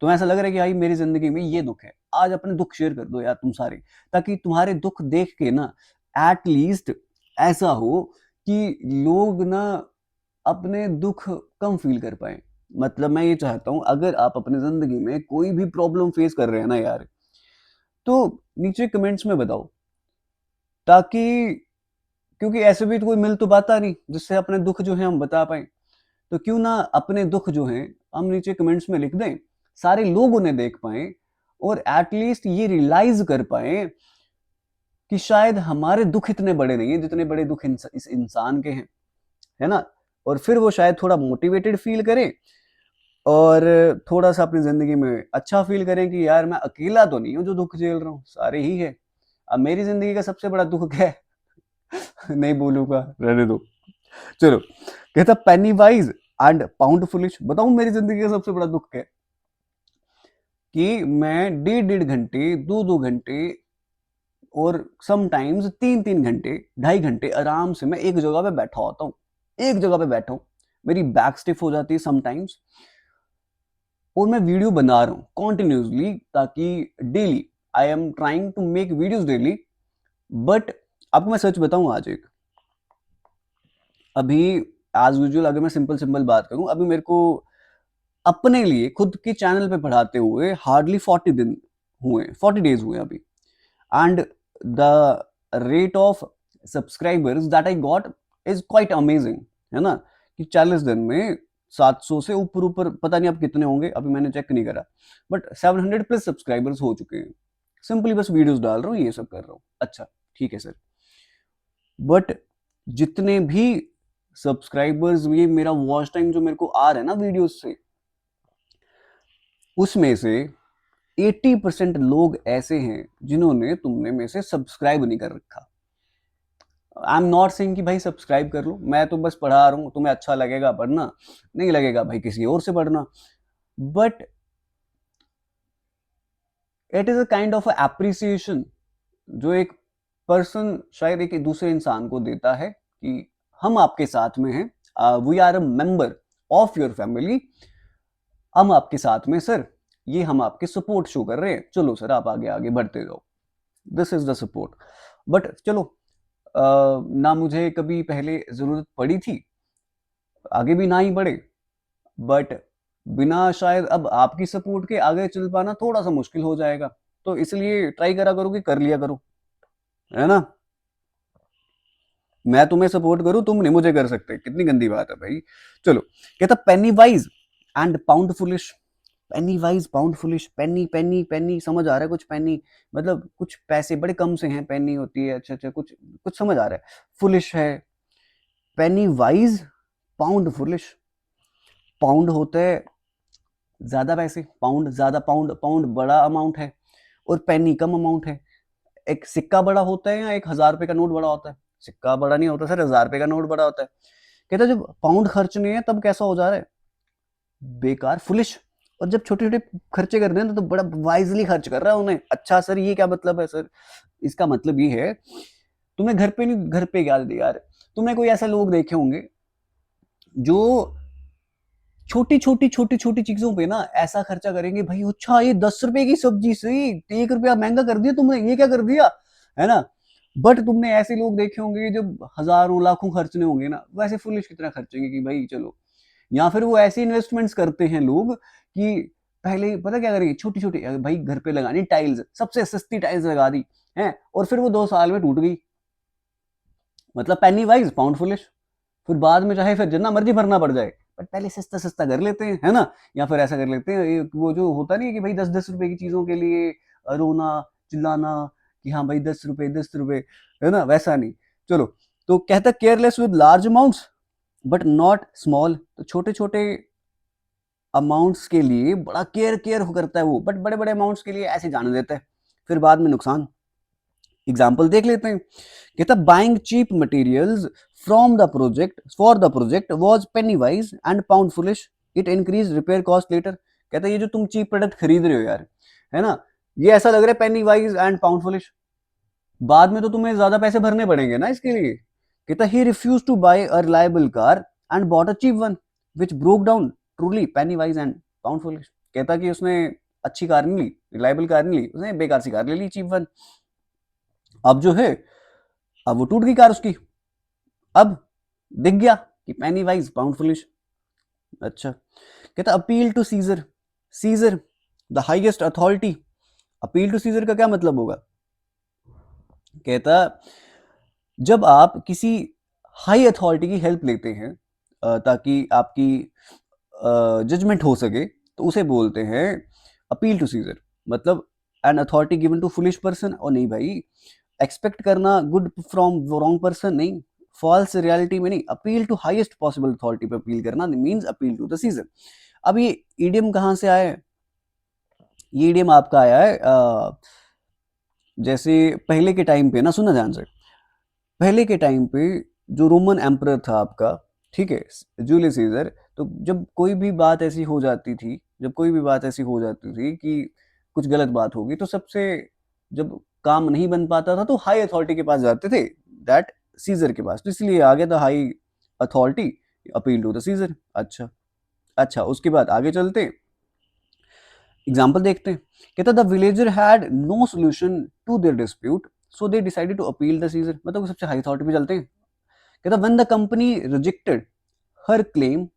तुम्हें ऐसा लग रहा है कि भाई मेरी जिंदगी में ये दुख है, आज अपने दुख शेयर कर दो यार तुम सारे, ताकि तुम्हारे दुख देख के ना एट लीस्ट ऐसा हो कि लोग ना अपने दुख कम फील कर पाए। मतलब मैं ये चाहता हूं, अगर आप अपनी जिंदगी में कोई भी प्रॉब्लम फेस कर रहे हैं ना यार, तो नीचे कमेंट्स में बताओ, ताकि, क्योंकि ऐसे भी तो कोई मिल तो पाता नहीं जिससे अपने दुख जो है हम बता पाए, तो क्यों ना अपने दुख जो हैं हम नीचे कमेंट्स में लिख दें, सारे लोग उन्हें देख पाएं और एटलीस्ट ये रियलाइज कर पाएं कि शायद हमारे दुख इतने बड़े नहीं हैं जितने बड़े दुख इस इंसान के हैं, है ना। और फिर वो शायद थोड़ा मोटिवेटेड फील करें और थोड़ा सा अपनी जिंदगी में अच्छा फील करें कि यार मैं अकेला तो नहीं हूं जो दुख झेल रहा हूं, सारे ही है। अब मेरी जिंदगी का सबसे बड़ा दुख क्या है नहीं बोलूंगा, रहने दो। चलो, कहता penny wise and pound foolish, बताऊं मेरी जिंदगी का सबसे बड़ा दुख क्या है, कि मैं 1.5 घंटे 2 घंटे और समटाइम्स 3 घंटे 2.5 घंटे आराम से मैं एक जगह पे बैठा होता हूँ, एक जगह पे बैठा हूँ, मेरी बैक स्टिफ हो जाती है समटाइम्स, और मैं वीडियो बना रहा हूँ कॉन्टिन्यूसली, ताकि daily I am trying to make videos daily. But आपको मैं सच बताऊं, आज एक अभी एज यूजुअल अगर मैं सिंपल सिंपल बात करूं, अभी मेरे को अपने लिए खुद के चैनल पे पढ़ाते हुए हार्डली 40 दिन हुए, 40 डेज हुए अभी, and the rate of subscribers that I got is quite amazing, है ना। कि 40 दिन में 700 से ऊपर ऊपर, पता नहीं अब कितने होंगे, अभी मैंने चेक नहीं करा, बट 700 प्लस सब्सक्राइबर्स हो चुके हैं। सिंपली बस वीडियोस डाल रहा हूँ, ये सब कर रहा हूँ, अच्छा ठीक है सर। बट जितने भी सब्सक्राइबर्स, ये मेरा वॉच टाइम जो मेरे को आ रहा है ना वीडियोस से, उसमें से 80% लोग ऐसे हैं जिन्होंने तुमने में से सब्सक्राइब नहीं कर रखा। आई एम नॉट सेइंग कि भाई सब्सक्राइब कर लो, मैं तो बस पढ़ा रहा हूँ, तुम्हें अच्छा लगेगा पढ़ना, नहीं लगेगा भाई किसी और से पढ़ना, but it is a kind of appreciation जो एक पर्सन शायद एक दूसरे इंसान को देता है कि हम आपके साथ में हैं, we are a member of your family, हम आपके साथ में सर, ये हम आपके सपोर्ट शो कर रहे हैं, चलो सर आप आगे आगे बढ़ते जाओ, this is the support. But चलो, ना मुझे कभी पहले जरूरत पड़ी थी, आगे भी ना ही पड़े, बट बिना शायद अब आपकी सपोर्ट के आगे चल पाना थोड़ा सा मुश्किल हो जाएगा, तो इसलिए ट्राई करा करो कि कर लिया करो, है ना। मैं तुम्हें सपोर्ट करूं, तुम नहीं मुझे कर सकते, कितनी गंदी बात है भाई। चलो, कहता penny wise and pound foolish, penny wise pound foolish, penny penny penny समझ आ रहा है कुछ, पेनी मतलब कुछ पैसे बड़े कम से हैं, पेनी होती है, अच्छा अच्छा कुछ कुछ समझ आ रहा है, फुलिश है, पेनी वाइज पाउंड फुलिश, पाउंड होता है ज्यादा पैसे, पाउंड ज्यादा, पाउंड पाउंड बड़ा अमाउंट है और पेनी कम अमाउंट है। एक सिक्का बड़ा होता है या 1,000 रुपए का नोट बड़ा होता है, सिक्का बड़ा नहीं होता सर, 1,000 रुपए का नोट बड़ा होता है। कहता है जब पाउंड खर्च नहीं है तब कैसा हो जा रहा है, बेकार, फुलिश। और जब छोटे छोटे खर्चे कर रहे हैं तो बड़ा वाइजली खर्च कर रहा है उन्हें। अच्छा सर ये क्या मतलब है सर, इसका मतलब ये है, तुमने घर पे नहीं, घर पे क्या यार, तुमने कोई ऐसे लोग देखे होंगे जो छोटी छोटी छोटी छोटी चीजों पे ना ऐसा खर्चा करेंगे, भाई अच्छा ये 10 रुपए की सब्जी से 1 रुपया महंगा कर दिया तुमने, ये क्या कर दिया, है ना। बट तुमने ऐसे लोग देखे होंगे जब हजारों लाखों खर्चने होंगे ना, वैसे फुलिश कितना खर्चेंगे कि भाई चलो, या फिर वो ऐसी इन्वेस्टमेंट्स करते हैं लोग कि पहले पता क्या करेंगे, छोटी छोटी भाई घर पे लगानी टाइल्स, सबसे सस्ती टाइल्स लगा दी, है, और फिर वो 2 साल में टूट गई। मतलब पेनी वाइज पाउंड फुलिश। फिर बाद में चाहे फिर जितना मर्जी भरना पड़ जाए, बट पहले सस्ता सस्ता कर लेते हैं, है ना? या फिर ऐसा कर लेते हैं, वो जो होता नहीं है कि भाई 10-10 रुपए की चीजों के लिए रोना चिल्लाना कि हाँ भाई 10 रुपए 10 रुपए, है ना? वैसा नहीं। चलो, तो कहता careless with large amounts but not small. तो छोटे छोटे अमाउंट्स के लिए बड़ा केयर केयर करता है वो, बट बड़े बड़े अमाउंट्स के लिए ऐसे जाने देता है, फिर बाद में नुकसान। एग्जाम्पल देख लेते हैं। कहता buying cheap materials from the project for the project was penny wise and pound foolish, it increase repair cost later. कहता ये जो तुम चीप प्रोडक्ट खरीद रहे हो यार, है ना, ये ऐसा लग रहा है पेनी वाइज एंड पाउंड फुलिश, बाद में तो तुम्हें ज्यादा पैसे भरने पड़ेंगे ना इसके लिए। कहता he refuse to buy a reliable car and bought a cheap one which broke down, truly penny wise and pound foolish. कहता कि उसने अच्छी कार नहीं ली, रिलायबल कार नहीं ली, उसने बेकार सी कार ले ली, चीप वन। अब जो है, अब वो टूट गई कार उसकी। अब दिख गया कि पेनी वाइज पाउंड फुलिश। अच्छा, कहता appeal to Caesar, Caesar the highest authority. Appeal to Caesar का क्या मतलब होगा? कहता जब आप किसी हाई अथॉरिटी की हेल्प लेते हैं ताकि आपकी जजमेंट हो सके, तो उसे बोलते हैं अपील टू सीजर। मतलब an authority given to foolish person, और नहीं भाई एक्सपेक्ट करना गुड फ्रॉम रॉन्ग पर्सन नहीं, फॉल्स रियलिटी में नहीं, appeal to highest possible authority पे अपील करना means appeal to the Caesar. अब ये ईडियम कहां से आया है? ये ईडियम आपका आया है जैसे पहले के टाइम पे ना, सुना ध्यान से, पहले के टाइम पे जो रोमन एम्परर था आपका, ठीक है, जूलियस सीजर, तो जब कोई भी बात ऐसी हो जाती थी, जब कोई भी बात ऐसी हो जाती थी कि कुछ गलत बात होगी, तो सबसे जब काम नहीं बन पाता था तो हाई अथॉरिटी के पास जाते थे, दैट सीजर के पास, तो इसलिए आ गया था high authority, appeal to the Caesar. अच्छा, अच्छा उसके बाद आगे चलते हैं, एग्जाम्पल देखते हैं। कहता the villager had no solution to their dispute so they decided to appeal the Caesar. मतलब सबसे हाई अथॉरिटी पे चलते हैं। कहता when the company rejected her claim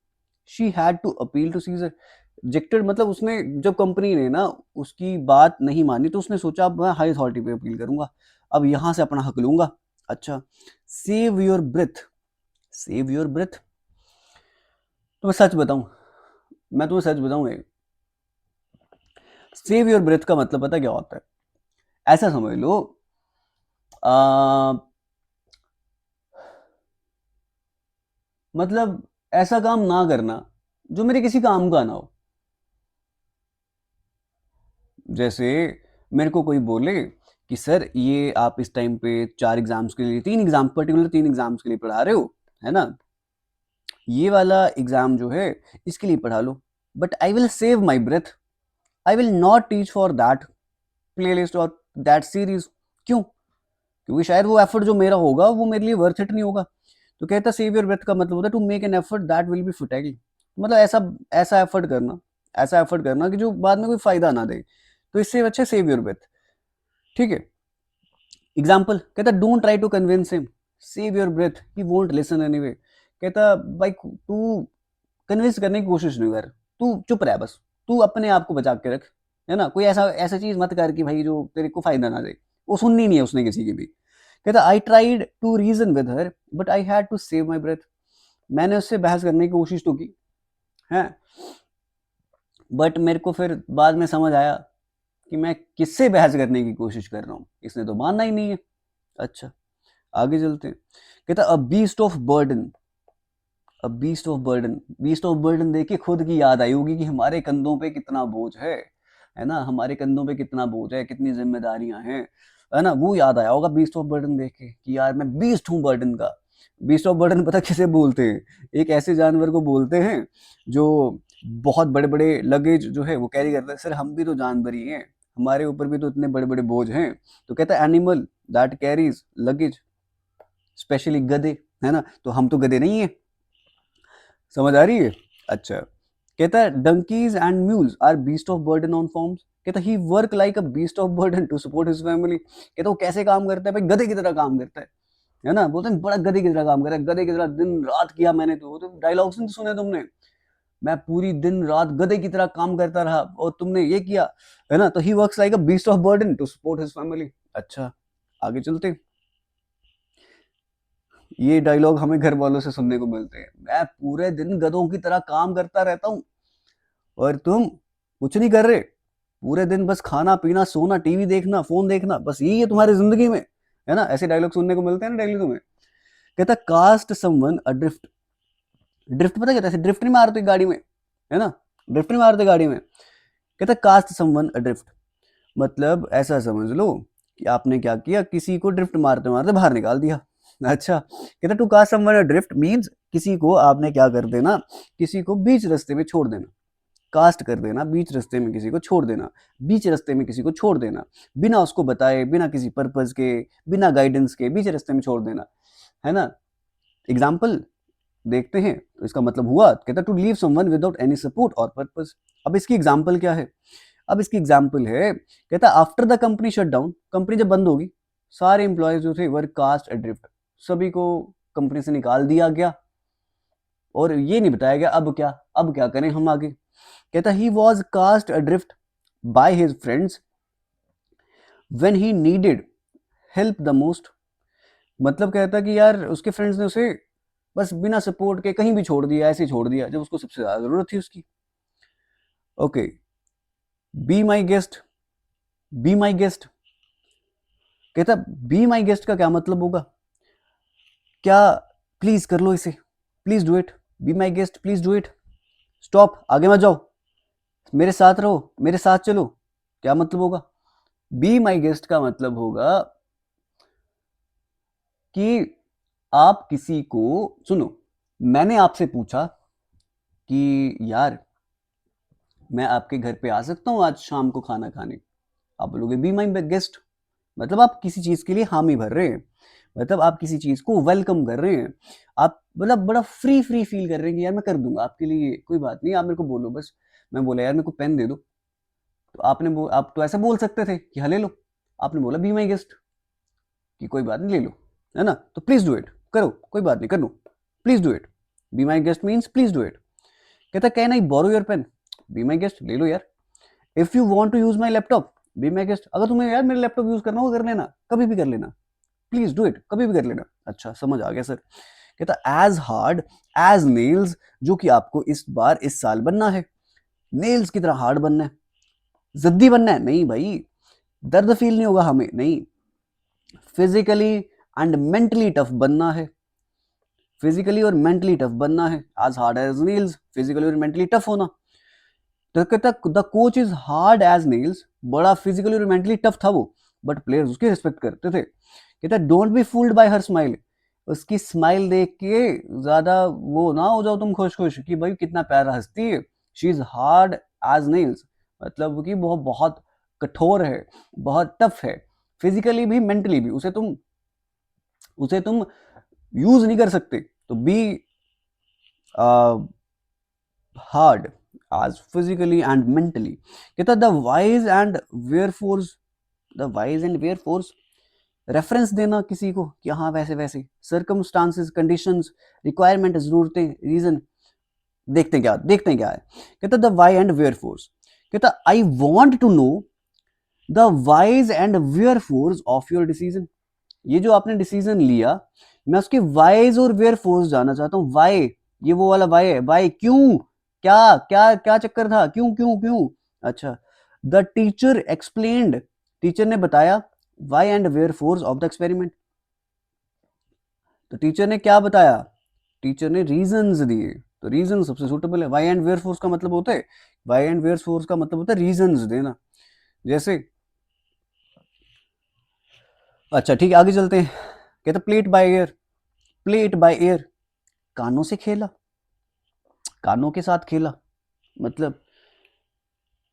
she had to appeal to Caesar. Rejected मतलब उसने, जब कंपनी ने ना उसकी बात नहीं मानी, तो उसने सोचा अब मैं हाई अथॉरिटी पे अपील करूंगा, अब यहां से अपना हक लूंगा। अच्छा, save your breath, save your breath. तो मैं सच बताऊं, मैं तुम्हें सच बताऊं, सेव योर ब्रेथ का मतलब पता क्या होता है? ऐसा समझ लो, आ, मतलब ऐसा काम ना करना जो मेरे किसी काम का ना हो। जैसे मेरे को कोई बोले कि सर ये आप इस टाइम पे 4 एग्जाम्स के लिए, 3 एग्जाम, पर्टिकुलर 3 एग्जाम्स के लिए पढ़ा रहे हो, है ना, ये वाला एग्जाम जो है इसके लिए पढ़ा लो, but I will save my breath, I will not teach for that playlist और दैट सीरीज। क्यों? क्योंकि शायद वो एफर्ट जो मेरा होगा वो मेरे लिए वर्थ इट नहीं होगा। तो कहता सेव योर ब्रेथ का मतलब होता है to make an effort that will be futile. मतलब ऐसा ऐसा एफर्ट करना, ऐसा एफर्ट करना कि जो बाद में कोई फायदा ना दे, तो इससे अच्छा सेव योर ब्रेथ। ठीक है, एग्जाम्पल कहता don't try to convince him, save your breath, he won't listen anyway. कहता भाई तू कन्विंस करने की कोशिश नहीं कर, तू चुप रह बस, तू अपने आप को बचा के रख, है ना, कोई ऐसा ऐसा चीज मत कर कि भाई जो तेरे को फायदा ना दे। वो सुननी नहीं है उसने किसी की भी। कहता I tried to reason with her but I had to save my breath. मैंने उससे बहस करने की कोशिश तो की है, बट मेरे को फिर बाद में समझ आया कि मैं किससे बहस करने की कोशिश कर रहा हूँ, इसने तो मानना ही नहीं है। अच्छा, आगे चलते हैं। कहता अ beast of burden, a beast of burden, beast of burden देख खुद की याद आई होगी कि हमारे कंधों पे कितना बोझ है ना, हमारे कंधों पे कितना बोझ है, कितनी जिम्मेदारियां हैं, है ना, वो याद आया होगा बीस्ट ऑफ बर्डन देख के कि यार मैं बीस्ट हूँ बर्डन का। बीस्ट ऑफ बर्डन पता किसे बोलते हैं? एक ऐसे जानवर को बोलते हैं जो बहुत बड़े बड़े लगेज जो है वो कैरी करता है। सर हम भी तो जानवर ही हैं, हमारे ऊपर भी तो इतने बड़े बड़े बोझ हैं। तो कहता है animal that carries luggage, specially गधे, है ना, तो हम तो गधे नहीं है। समझ आ रही है? अच्छा, कहता है donkeys and mules are beast of burden on forms. कहता he work like a beast of burden to support his family. कहता वो कैसे काम करता है भाई? गधे की तरह काम करता है ना, बोलते हैं बड़ा गधे की तरह काम कर रहा है, गधे की तरह दिन रात किया मैंने, तो डायलॉग्स नहीं सुने तुमने? मैं पूरी दिन रात गधे की तरह काम करता रहा और तुमने ये किया, है ना, तो he works like a beast of burden to support his family. अच्छा, आगे चलते हैं। ये डायलॉग हमें घर वालों से सुनने को मिलते हैं, मैं पूरे दिन गधों की तरह काम करता रहता हूँ और तुम कुछ नहीं कर रहे, पूरे दिन बस खाना पीना सोना टीवी देखना फोन देखना, बस यही है तुम्हारी जिंदगी में, है ना। ऐसे डायलॉग सुनने को मिलते हैं ना डेली तुम्हें। कहता कास्ट समवन अड्रिफ्ट। ड्रिफ्ट पता क्या, ऐसे ड्रिफ्ट नहीं मारते गाड़ी में, है ना, ड्रिफ्ट नहीं मारते गाड़ी में। कहता कास्ट समवन अड्रिफ्ट, मतलब ऐसा समझ लो कि आपने क्या किया, किसी को ड्रिफ्ट मारते मारते बाहर निकाल दिया। अच्छा, कहता टू कास्ट समवन अड्रिफ्ट मींस किसी को आपने क्या कर देना, किसी को बीच रास्ते में छोड़ देना। कास्ट कर देना, बीच रास्ते में किसी को छोड़ देना, बीच रास्ते में किसी को छोड़ देना, बिना उसको बताए, बिना किसी पर्पस के, बिना गाइडेंस के बीच रास्ते में छोड़ देना, है ना। एग्जाम्पल देखते हैं, तो इसका मतलब हुआ, कहता to leave someone without any support और पर्पस। अब इसकी एग्जाम्पल क्या है, अब इसकी एग्जाम्पल है, कहता after the company shut down, company जब बंद होगी, सारे एम्प्लॉयज जो थे वर कास्ट एड्रिफ्ट, सभी को कंपनी से निकाल दिया गया और ये नहीं बताया गया अब क्या करें हम आगे। कहता he was cast adrift by his friends when he needed help the most, मतलब कहता कि यार उसके फ्रेंड्स ने उसे बस बिना सपोर्ट के कहीं भी छोड़ दिया, ऐसे छोड़ दिया जब उसको सबसे ज्यादा जरूरत थी उसकी। Okay, B my guest, B my guest, कहता बी माई गेस्ट का क्या मतलब होगा, क्या प्लीज कर लो इसे, please do it, be my guest please do it, stop आगे मत जाओ, मेरे साथ रहो, मेरे साथ चलो, क्या मतलब होगा। बी माई गेस्ट का मतलब होगा कि आप किसी को, सुनो, मैंने आपसे पूछा कि यार मैं आपके घर पे आ सकता हूँ आज शाम को खाना खाने, आप बोलोगे बी माई गेस्ट, मतलब आप किसी चीज के लिए हामी भर रहे हैं, मतलब आप किसी चीज को वेलकम कर रहे हैं, आप मतलब बड़ा फ्री फ्री फील कर रहे हैं कि यार मैं कर दूंगा आपके लिए, कोई बात नहीं, आप मेरे को बोलो बस। मैं बोला यार मेरे को पेन दे दो, तो आप तो ऐसा बोल सकते थे कि हाँ ले लो, आपने बोला बी माई गेस्ट कि कोई बात नहीं ले लो, है ना, तो प्लीज डू इट, करो कोई बात नहीं कर लो, please do it, be my guest means please do it. कहता can I borrow your pen, be my guest ले लो यार। If you want to use my laptop, be my guest, अगर तुम्हें यार मेरे लैपटॉप यूज करना हो कर लेना, कभी भी कर लेना, प्लीज डू इट, कभी भी कर लेना। अच्छा समझ आ गया सर। कहता एज हार्ड एज नेल्स, जो कि आपको इस बार इस साल बनना है, नेल्स की तरह हार्ड बनना है, जद्दी बनना है, नहीं भाई दर्द फील नहीं होगा हमें, नहीं, फिजिकली एंड मेंटली टफ बनना है, फिजिकली और मेंटली टफ बनना है, as hard as nails, physically और मेंटली टफ होना। तो कहता the coach is hard as nails, बड़ा फिजिकली और मेंटली टफ था वो, बट प्लेयर्स उसकी रिस्पेक्ट करते थे। कहता don't be fooled by her smile, उसकी स्माइल देख के ज्यादा वो ना हो जाओ तुम खुश खुश कि भाई कितना प्यारा हंसती है, she is hard as nails, मतलब कि बहुत बहुत कठोर है, बहुत टफ है, फिजिकली भी मेंटली भी, उसे तुम यूज नहीं कर सकते, तो be hard as physically and mentally। कहता the whys and wherefores, the whys and wherefores, reference देना किसी को कि हाँ वैसे वैसे, सर्कमस्टांसेस कंडीशंस रिक्वायरमेंट जरूरतें रीजन, देखते हैं क्या है। कहता the why and wherefores, कहता I want to know the whys and wherefores of your decision, ये जो आपने डिसीजन लिया मैं उसके वाइज और वेयर फोर्स जानना चाहता हूँ। वाई, ये वो वाला वाई है, वाई क्यों, क्या क्या क्या चक्कर था, क्यों क्यों क्यों। अच्छा, द टीचर एक्सप्लेन्ड, टीचर ने बताया why and wherefores of the experiment, तो टीचर ने क्या बताया, टीचर ने रीजंस दिए, तो रीजन सबसे सुटेबल है। वाई एंड वेयर फोर्स का मतलब होता है, वाई एंड वेयर फोर्स का मतलब होता है रीजंस देना, जैसे अच्छा ठीक है आगे चलते हैं। कहते plate by air, plate by air, कानों से खेला, कानों के साथ खेला, मतलब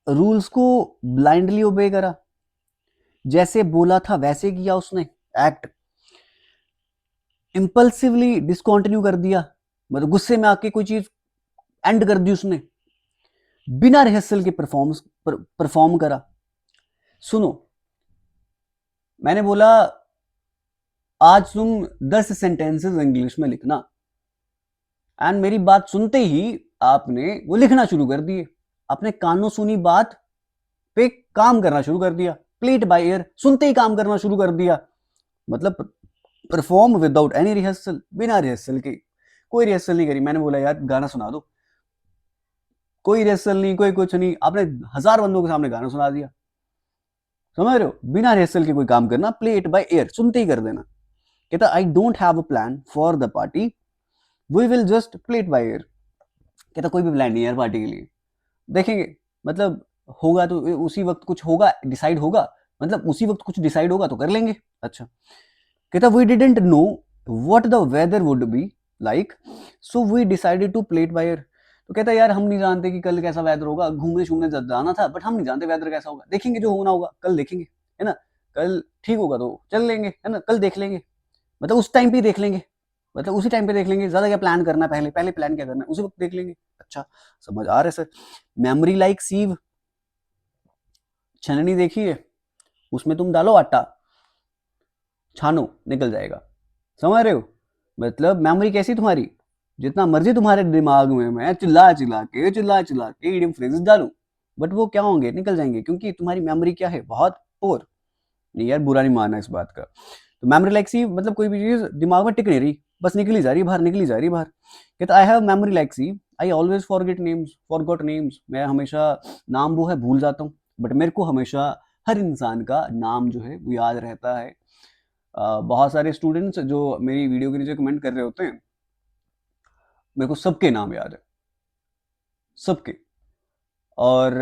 रूल्स को ब्लाइंडली ओबे करा, जैसे बोला था वैसे किया उसने एक्ट, इंपल्सिवली डिसकंटिन्यू कर दिया, मतलब गुस्से में आके कोई चीज एंड कर दी उसने, बिना रिहर्सल के परफॉर्म करा। सुनो, मैंने बोला आज तुम 10 सेंटेंसेस इंग्लिश में लिखना, एंड मेरी बात सुनते ही आपने वो लिखना शुरू कर दिए, अपने कानों सुनी बात पे काम करना शुरू कर दिया, प्लेट बाय ईयर सुनते ही काम करना शुरू कर दिया, मतलब परफॉर्म विदाउट एनी रिहर्सल, बिना रिहर्सल के, कोई रिहर्सल नहीं करी। मैंने बोला यार गाना सुना दो, कोई रिहर्सल नहीं, कोई कुछ नहीं, आपने 1000 बंदों के सामने गाना सुना दिया। समझ रहे हो, बिना रिहर्सल के कोई काम करना, प्ले इट बाय एयर, सुनते ही कर देना। कहता I don't have a plan for the party, we will just play it by ear. कहता कोई भी प्लान नहीं है यार पार्टी के लिए, देखेंगे, मतलब होगा तो उसी वक्त कुछ होगा, डिसाइड होगा, मतलब उसी वक्त कुछ डिसाइड होगा तो कर लेंगे। अच्छा, कहता we didn't know what the weather would be like, so we decided to play it by ear. तो कहता यार हम नहीं जानते कि कल कैसा वेदर होगा, घूमने शूमने जाना था, बट हम नहीं जानते वेदर कैसा होगा, देखेंगे जो होना होगा कल देखेंगे, है ना, कल ठीक होगा तो चल लेंगे, है ना, कल देख लेंगे, मतलब उस टाइम पे देख लेंगे, मतलब उसी टाइम पे देख लेंगे, ज्यादा क्या प्लान करना है, पहले पहले प्लान क्या करना है उसी वक्त देख लेंगे। अच्छा, समझ आ रहा है सर। मेमोरी लाइक सीव, छननी देखी है, उसमें तुम डालो आटा, छानो, निकल जाएगा। समझ रहे हो, मतलब मेमोरी कैसी तुम्हारी, जितना मर्जी तुम्हारे दिमाग में मैं चिल्ला के इडियम फ्रेजेस डालूं, बट वो क्या होंगे, निकल जाएंगे, क्योंकि तुम्हारी मेमोरी क्या है, बहुत पोर। नहीं यार, बुरा नहीं मानना इस बात का। तो मेमोरी लाइक सी, मतलब कोई भी चीज दिमाग में टिक नहीं रही, बस निकली जा रही बाहर, निकली जा रही बाहर। कहता I have memory like sieve, I always forgot names, मैं हमेशा नाम वो है भूल जाता हूँ, बट मेरे को हमेशा हर इंसान का नाम जो है वो याद रहता है। बहुत सारे स्टूडेंट्स जो मेरी वीडियो के नीचे कमेंट कर रहे होते हैं, मेरे को सबके नाम याद है, सबके। और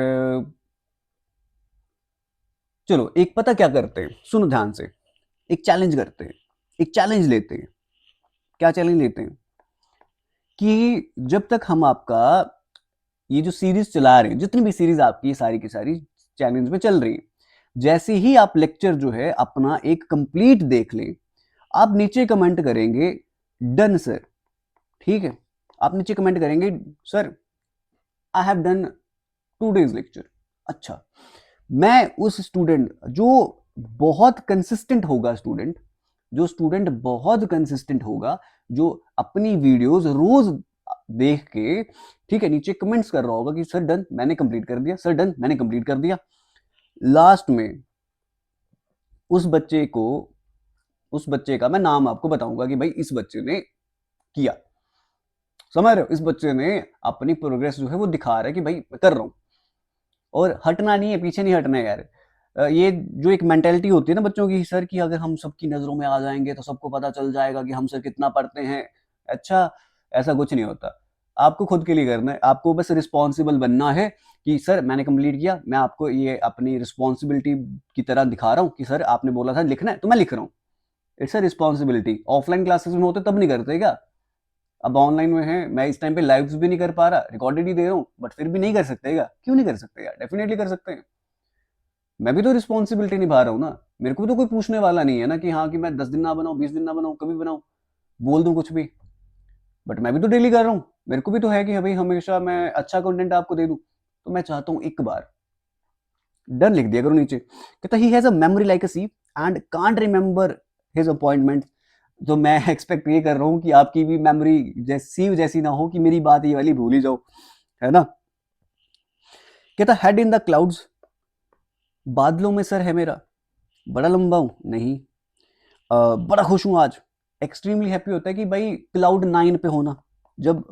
चलो एक पता क्या करते हैं, सुनो ध्यान से, एक चैलेंज करते हैं, एक चैलेंज लेते हैं। क्या चैलेंज लेते हैं कि जब तक हम आपका ये जो सीरीज चला रहे हैं, जितनी भी सीरीज आपकी सारी की सारी चैलेंज में चल रही है, जैसे ही आप लेक्चर जो है अपना एक कंप्लीट देख लें, आप नीचे कमेंट करेंगे डन सर, ठीक है, आप नीचे कमेंट करेंगे sir I have done 2 days lecture. अच्छा, मैं उस स्टूडेंट जो बहुत कंसिस्टेंट होगा, स्टूडेंट बहुत कंसिस्टेंट होगा, जो अपनी वीडियोस रोज देख के, ठीक है, नीचे कमेंट्स कर रहा होगा कि सर डन मैंने कंप्लीट कर दिया, सर डन मैंने कंप्लीट कर दिया, लास्ट में उस बच्चे को, उस बच्चे का मैं नाम आपको बताऊंगा कि भाई इस बच्चे ने किया। समझ रहे हो, इस बच्चे ने अपनी प्रोग्रेस जो है वो दिखा रहा है कि भाई कर रहा हूं, और हटना नहीं है, पीछे नहीं हटना है यार। ये जो एक मेंटेलिटी होती है ना बच्चों की, सर की अगर हम सबकी नजरों में आ जाएंगे तो सबको पता चल जाएगा कि हम सर कितना पढ़ते हैं। अच्छा, ऐसा कुछ नहीं होता, आपको खुद के लिए करना है, आपको बस रिस्पॉन्सिबल बनना है कि सर मैंने कंप्लीट किया, मैं आपको ये अपनी रिस्पॉन्सिबिलिटी की तरह दिखा रहा हूँ कि सर आपने बोला था लिखना है तो मैं लिख रहा हूँ। It's a responsibility. Offline classes में होते तब नहीं करते क्या, अब ऑनलाइन में है, मैं इस टाइम पे लाइव्स भी नहीं कर पा रहा, रिकॉर्डेड ही दे रहा हूँ, बट फिर भी नहीं कर सकते क्या, क्यों नहीं कर सकते यार, डेफिनेटली कर सकते हैं। मैं भी तो रिस्पॉन्सिबिलिटी निभा रहा हूँ ना, मेरे को भी तो कोई पूछने वाला नहीं है ना कि हाँ कि मैं 10 दिन ना बनाऊँ, 20 दिन ना बनाऊँ, कभी बनाऊँ, बोल दूँ कुछ भी, बट मैं भी तो डेली कर रहा हूँ, मेरे को भी तो है कि भाई हमेशा मैं अच्छा कंटेंट आपको दे दूँ। तो मैं चाहता हूँ एक बार डन लिख दिया करो नीचे। कहता he has a memory like a sieve and can't remember his appointment. तो मैं एक्सपेक्ट ये कर रहा हूँ कि आपकी भी मेमोरी जैसी जैसी ना हो कि मेरी बात ये वाली भूल ही जाओ, है ना। कहता हेड इन द क्लाउड्स, बादलों में सर है मेरा, बड़ा लंबा हूं नहीं, बड़ा खुश हूं आज, एक्सट्रीमली हैप्पी होता है कि भाई क्लाउड 9 पे होना, जब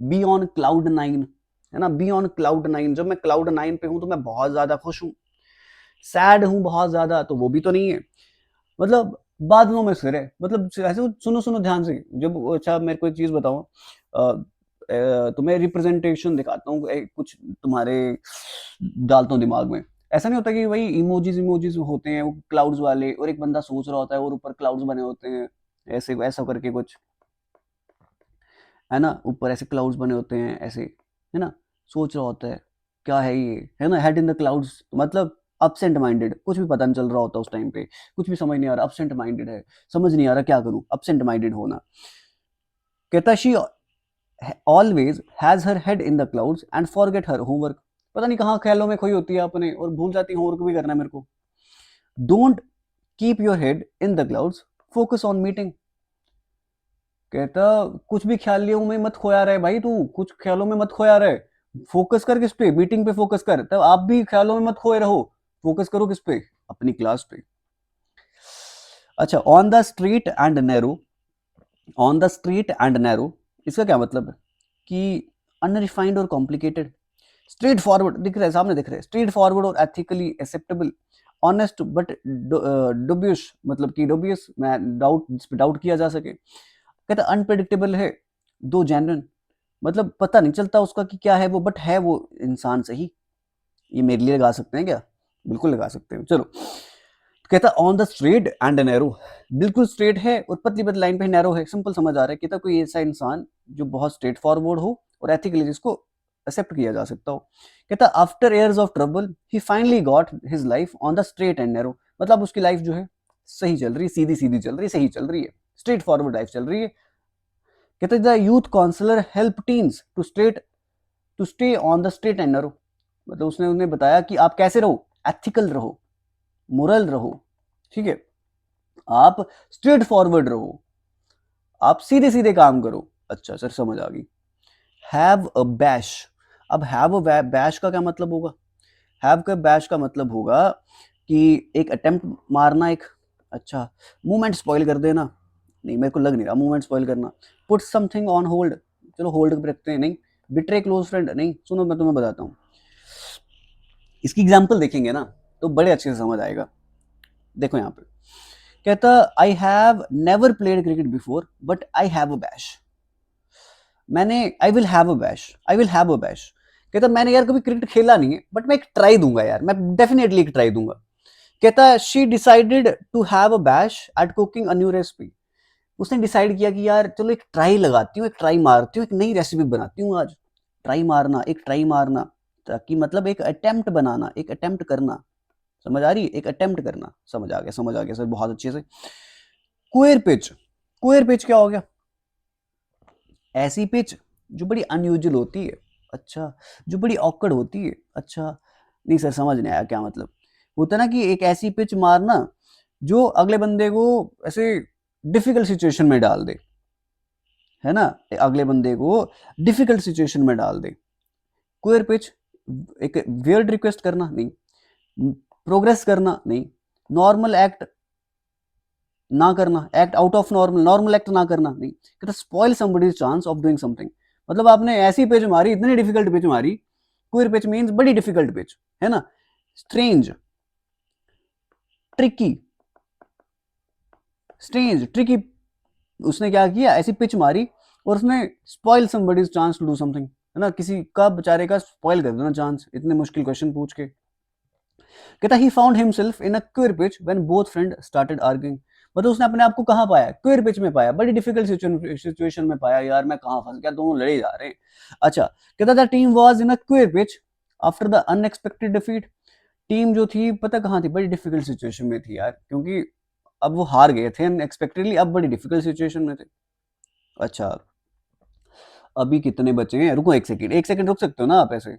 बी ऑन क्लाउड 9, है ना, बी ऑन क्लाउड 9, जब मैं क्लाउड 9 पे हूं तो मैं बहुत ज्यादा खुश हूं। सैड हूं बहुत ज्यादा तो वो भी तो नहीं है, मतलब बादलों में सिर है, मतलब ऐसे सुनो सुनो ध्यान से, जब अच्छा मेरे को एक चीज बताओ, तुम्हें रिप्रेजेंटेशन दिखाता हूँ कुछ तुम्हारे डालता हूँ दिमाग में। ऐसा नहीं होता कि भाई इमोजीज इमोजीज होते हैं वो क्लाउड्स वाले, और एक बंदा सोच रहा होता है और ऊपर क्लाउड्स बने होते हैं, ऐसे ऐसा करके कुछ, है ना, ऊपर ऐसे क्लाउड्स बने होते हैं ऐसे, है ना, सोच रहा होता है क्या है ये, है ना, हेड इन द क्लाउड्स, मतलब अपसेंट माइंडेड, कुछ भी पता नहीं चल रहा होता उस टाइम पे, कुछ भी समझ नहीं आ रहा, अपसेंट माइंडेड है, समझ नहीं आ रहा क्या करूं, अपसेंट माइंडेड होना। कहता she always has her head in the clouds and forget her homework, पता नहीं कहाँ ख्यालों में खोई होती है अपने और भूल जाती है होमवर्क भी करना है मेरे को। Don't keep your head in the clouds, focus on meeting. कहता कुछ भी ख्याल लिए में मत खोया रहे भाई, तू कुछ ख्यालों में मत खोया रहे, फोकस कर किस पे, मीटिंग पे फोकस कर, तब आप भी ख्यालों में मत खोए रहो, फोकस करो किस पे, अपनी क्लास पे। अच्छा, on the street and narrow, on the street and narrow इसका क्या मतलब है कि अनरिफाइंड और कॉम्प्लिकेटेड, स्ट्रेट फॉरवर्ड दिख रहा है, सामने दिख रहा है, स्ट्रेट फॉरवर्ड और ethically acceptable, honest but dubious, मतलब कि डुबियस में डाउट, जिस पे डाउट किया जा सके। कहता अनप्रेडिक्टेबल है, दो जेन्युइन, मतलब पता नहीं चलता उसका कि क्या है वो, बट है वो इंसान सही। ये मेरे लिए लगा सकते हैं क्या? बिल्कुल लगा सकते हैं, चलो। कहता on the straight and narrow, बिल्कुल स्ट्रेट है और पतली पतली लाइन पे नैरो है, सिंपल समझ आ रहा है। कहता कोई ऐसा इंसान जो बहुत स्ट्रेट फॉरवर्ड हो और एथिकली जिसको एक्सेप्ट किया जा सकता हो। कहता after years of trouble he finally got his life on the straight and narrow, मतलब उसकी लाइफ जो है सही चल रही है, सीधी सीधी चल रही है, सही चल रही है, स्ट्रेट फॉरवर्ड लाइफ चल रही है। कहते the youth counsellor help teens to stay on the straight and narrow, मतलब उसने उन्हें बताया कि आप कैसे रहो, एथिकल रहो, मोरल रहो, ठीक है, आप स्ट्रेट फॉरवर्ड रहो, आप सीधे सीधे काम करो। अच्छा सर, समझ आ गई। हैव अ बैश, अब हैव अ बैश का क्या मतलब होगा? हैव का बैश का मतलब होगा कि एक अटेम्प्ट मारना, एक अच्छा मूवमेंट स्पॉइल कर देना, नहीं मेरे को लग नहीं रहा मूवमेंट स्पॉइल करना। पुट समथिंग ऑन होल्ड, चलो होल्ड पे रखते हैं, नहीं। बिट्रे क्लोज फ्रेंड, नहीं। सुनो मैं तुम्हें बताता हूँ, इसकी एग्जाम्पल देखेंगे ना तो बड़े अच्छे से समझ आएगा। देखो यहाँ पे कहता I have never played cricket before but I have a bash, मैंने I will have a bash, I will have a bash. कहता मैंने यार कभी क्रिकेट खेला नहीं है बट मैं एक ट्राई दूंगा यार, मैं डेफिनेटली एक ट्राई दूंगा। कहता she decided to have a bash at cooking a new recipe, उसने डिसाइड किया कि यार चलो एक ट्राई लगाती हूँ, एक ट्राई मारती हूँ, एक नई रेसिपी बनाती हूँ आज। ट्राई मारना, एक ट्राई मारना, ताकि मतलब एक अटेम्प्ट बनाना, एक अटेम्प्ट करना, समझ आ रही है, एक अटेम्प्ट करना, समझ आ गया, समझ आ गया सर, बहुत अच्छे से। क्वेर पिच, क्वेर पिच क्या हो गया? ऐसी पिच जो बड़ी अनयूजुअल होती है, अच्छा, जो बड़ी ऑकवर्ड होती है, अच्छा। नहीं सर समझ नहीं आया क्या मतलब। होता ना कि एक ऐसी पिच मारना जो अगले बंदे को ऐसे डिफिकल्ट सिचुएशन में डाल दे, है ना, अगले बंदे को डिफिकल्ट सिचुएशन में डाल दे। क्वेर पिच, एक वियर्ड रिक्वेस्ट करना, नहीं। प्रोग्रेस करना, नहीं। नॉर्मल एक्ट ना करना, act out of normal, normal act ना करना, नहीं। कहता spoil somebody's chance of doing something, मतलब आपने ऐसी पिच मारी, इतनी डिफिकल्ट पिच मारी, क्विर पिच मींस बड़ी डिफिकल्ट पिच, है ना। स्ट्रेंज, ट्रिकी, स्ट्रेंज ट्रिकी, उसने क्या किया, ऐसी पिच मारी और उसने spoil somebody's chance to do something, है ना, किसी का बेचारे का स्पॉइल कर देना चांस, इतने मुश्किल क्वेश्चन पूछ के। कहता he found himself in a queer pitch when both friend started arguing, मतलब उसने अपने आप को कहाँ पाया? क्विर पिच में पाया, बड़ी डिफिकल्ट सिचुएशन में पाया, यार मैं कहाँ फंस गया, दोनों लड़े जा रहे हैं। अच्छा, कहता था team was in a queer pitch after the unexpected defeat, team जो थी पता कहाँ थी, बड़ी डिफिकल्ट सिचुएशन में थी यार, क्योंकि अब वो हार गए थे अनएक्सपेक्टेडली, अब बड़ी डिफिकल्ट सिचुएशन में थे। अच्छा, अभी कितने बचे हैं? रुको एक सेकंड, एक सेकंड रुक सकते हो ना आप ऐसे,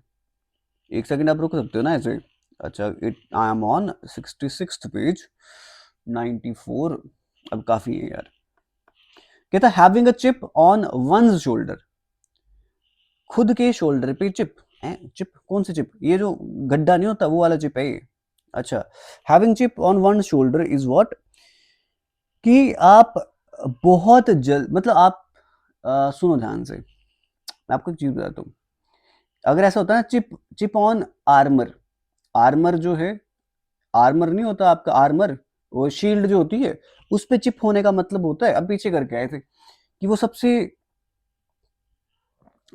एक सेकंड आप रुक सकते हो ना ऐसे। अच्छा, it I am on 66th page, 94, अब काफी है यार। कहता having a chip on one's shoulder, खुद के शोल्डर पे चिप है। चिप कौन सी चिप? ये जो गड्ढा नहीं होता वो वाला चिप है ये। अच्छा, having chip on one shoulder is what, कि आप बहुत जल्द, मतलब आप सुनो ध्यान से, मैं आपको एक चीज बताता हूँ। अगर ऐसा होता है ना, chip chip on armour, armour जो है, आर्मर नहीं होता आपका आर्मर, वो शील्ड जो होती है, उस पे चिप होने का मतलब होता है, अब पीछे करके आए थे कि वो सबसे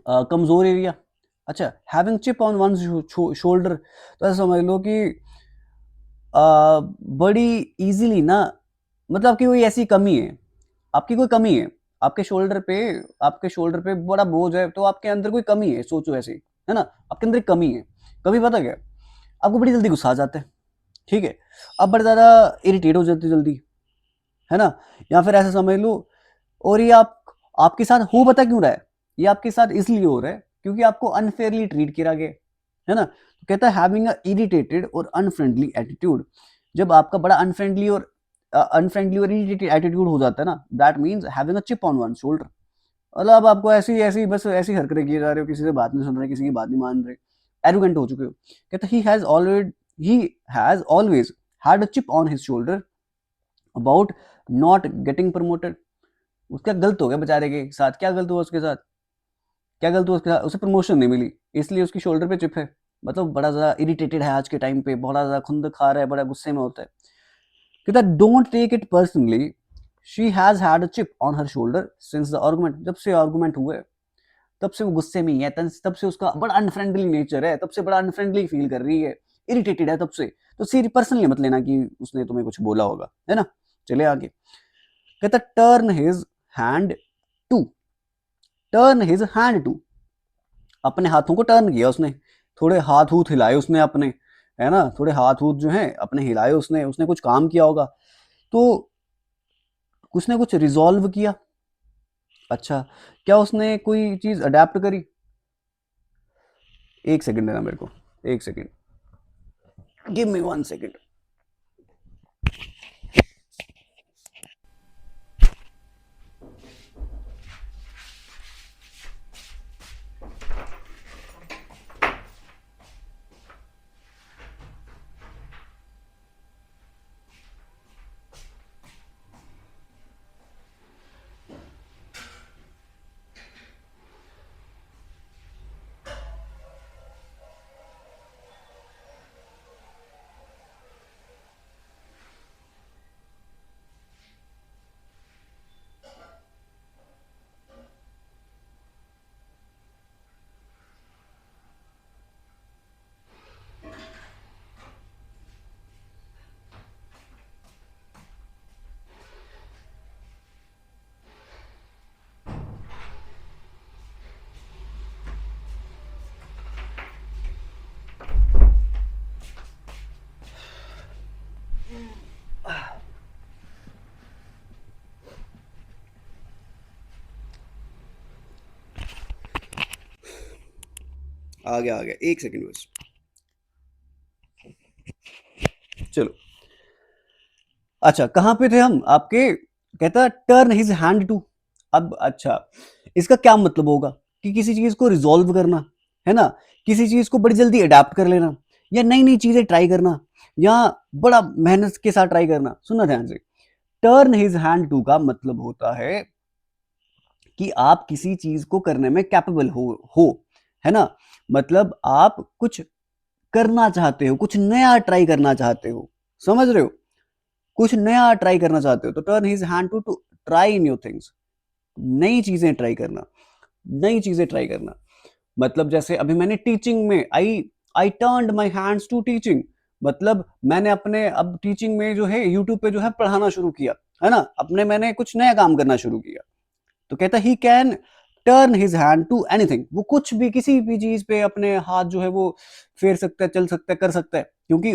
कमजोर एरिया। अच्छा, having chip on one shoulder, तो ऐसा समझ लो कि बड़ी इजीली ना, मतलब आपकी कोई ऐसी कमी है, आपकी कोई कमी है, आपके शोल्डर पे, आपके शोल्डर पे बड़ा बोझ है, तो आपके अंदर कोई कमी है, सोचो ऐसे, है ना, आपके अंदर एक कमी है। कभी पता क्या, आपको बड़ी जल्दी गुस्सा आ जाता है, ठीक है, आप बड़ा ज्यादा इरिटेट हो जाते जल्दी, है ना, या फिर ऐसा समझ लो, और ये आपके साथ हो पता क्यों रहा है, ये आपके साथ इसलिए हो रहा है क्योंकि आपको अनफेयरली ट्रीट किया गया, है ना। तो कहता है हैविंग अ इरिटेटेड और अनफ्रेंडली एटीट्यूड, जब आपका बड़ा अनफ्रेंडली और इरिटेटेड एटीट्यूड हो जाता है ना, that means having a chip on one shoulder, मतलब आपको ऐसी ऐसी बस ऐसी हरकतें किए जा रहे हो, किसी से बात नहीं सुन रहे, किसी की बात नहीं मान रहे, एरोगेंट हो चुके हो। कहता he has always had a chip on his shoulder about not getting promoted, उसका गलत हो गया बेचारे के साथ, क्या गलत हुआ उसके साथ, क्या गलत हुआ उसके साथ, उसे प्रमोशन नहीं मिली, इसलिए उसकी शोल्डर पे चिप है, मतलब बड़ा ज़्यादा इरिटेटेड है आज के टाइम पे, बड़ा ज़्यादा खुंद खा रहा है, बड़ा गुस्से में होता है। कहता don't take it personally, she has had a chip on her shoulder since the argument, जब से आर्गुमेंट हुए तब से वो गुस्से में ही है, तब से उसका बड़ा अनफ्रेंडली नेचर है, तब से बड़ा अनफ्रेंडली फील कर रही है, इरिटेटेड है तब से, तो सीरी पर्सनली मत लेना कि उसने तुम्हें कुछ बोला होगा, है ना। चले आगे, कहता turn his hand to, turn his hand to, अपने हाथों को टर्न किया उसने, थोड़े हाथ हूथ हिलाए उसने अपने, है ना, थोड़े हाथ हूथ जो है अपने हिलाए उसने, उसने कुछ काम किया होगा, तो उसने कुछ रिजॉल्व किया। अच्छा, क्या उसने कोई चीज अडेप्ट करी, एक सेकंड देना मेरे को, एक सेकंड, गिव मी 1 सेकंड। आ गया आ गया, एक सेकंड बस, चलो। अच्छा, कहाँ पे थे हम आपके, कहता टर्न हिज हैंड टू, अब अच्छा, इसका क्या मतलब होगा कि किसी चीज को रिजॉल्व करना, है ना, किसी चीज को बड़ी जल्दी अडेप्ट कर लेना, या नई नई चीजें ट्राई करना, या बड़ा मेहनत के साथ ट्राई करना। सुनना ध्यान से, टर्न हिज हैंड टू का मतलब होता है कि आप किसी चीज को करने में कैपेबल हो, है ना, मतलब आप कुछ करना चाहते हो, कुछ नया ट्राई करना चाहते हो, समझ रहे हो, कुछ नया ट्राई करना चाहते हो, तो turn his hand to to try new things, नई चीजें ट्राई करना, नई चीजें ट्राई करना, मतलब जैसे अभी मैंने टीचिंग में I I turned my hands to teaching, मतलब मैंने अपने अब टीचिंग में जो है यूट्यूब पे जो है पढ़ाना शुरू किया, है ना, अपने मैंने कुछ नया काम करना शुरू किया। तो कहता he can turn his hand to anything, वो कुछ भी किसी भी चीज पे अपने हाथ जो है वो फेर सकता है, चल सकता है, कर सकता है, क्योंकि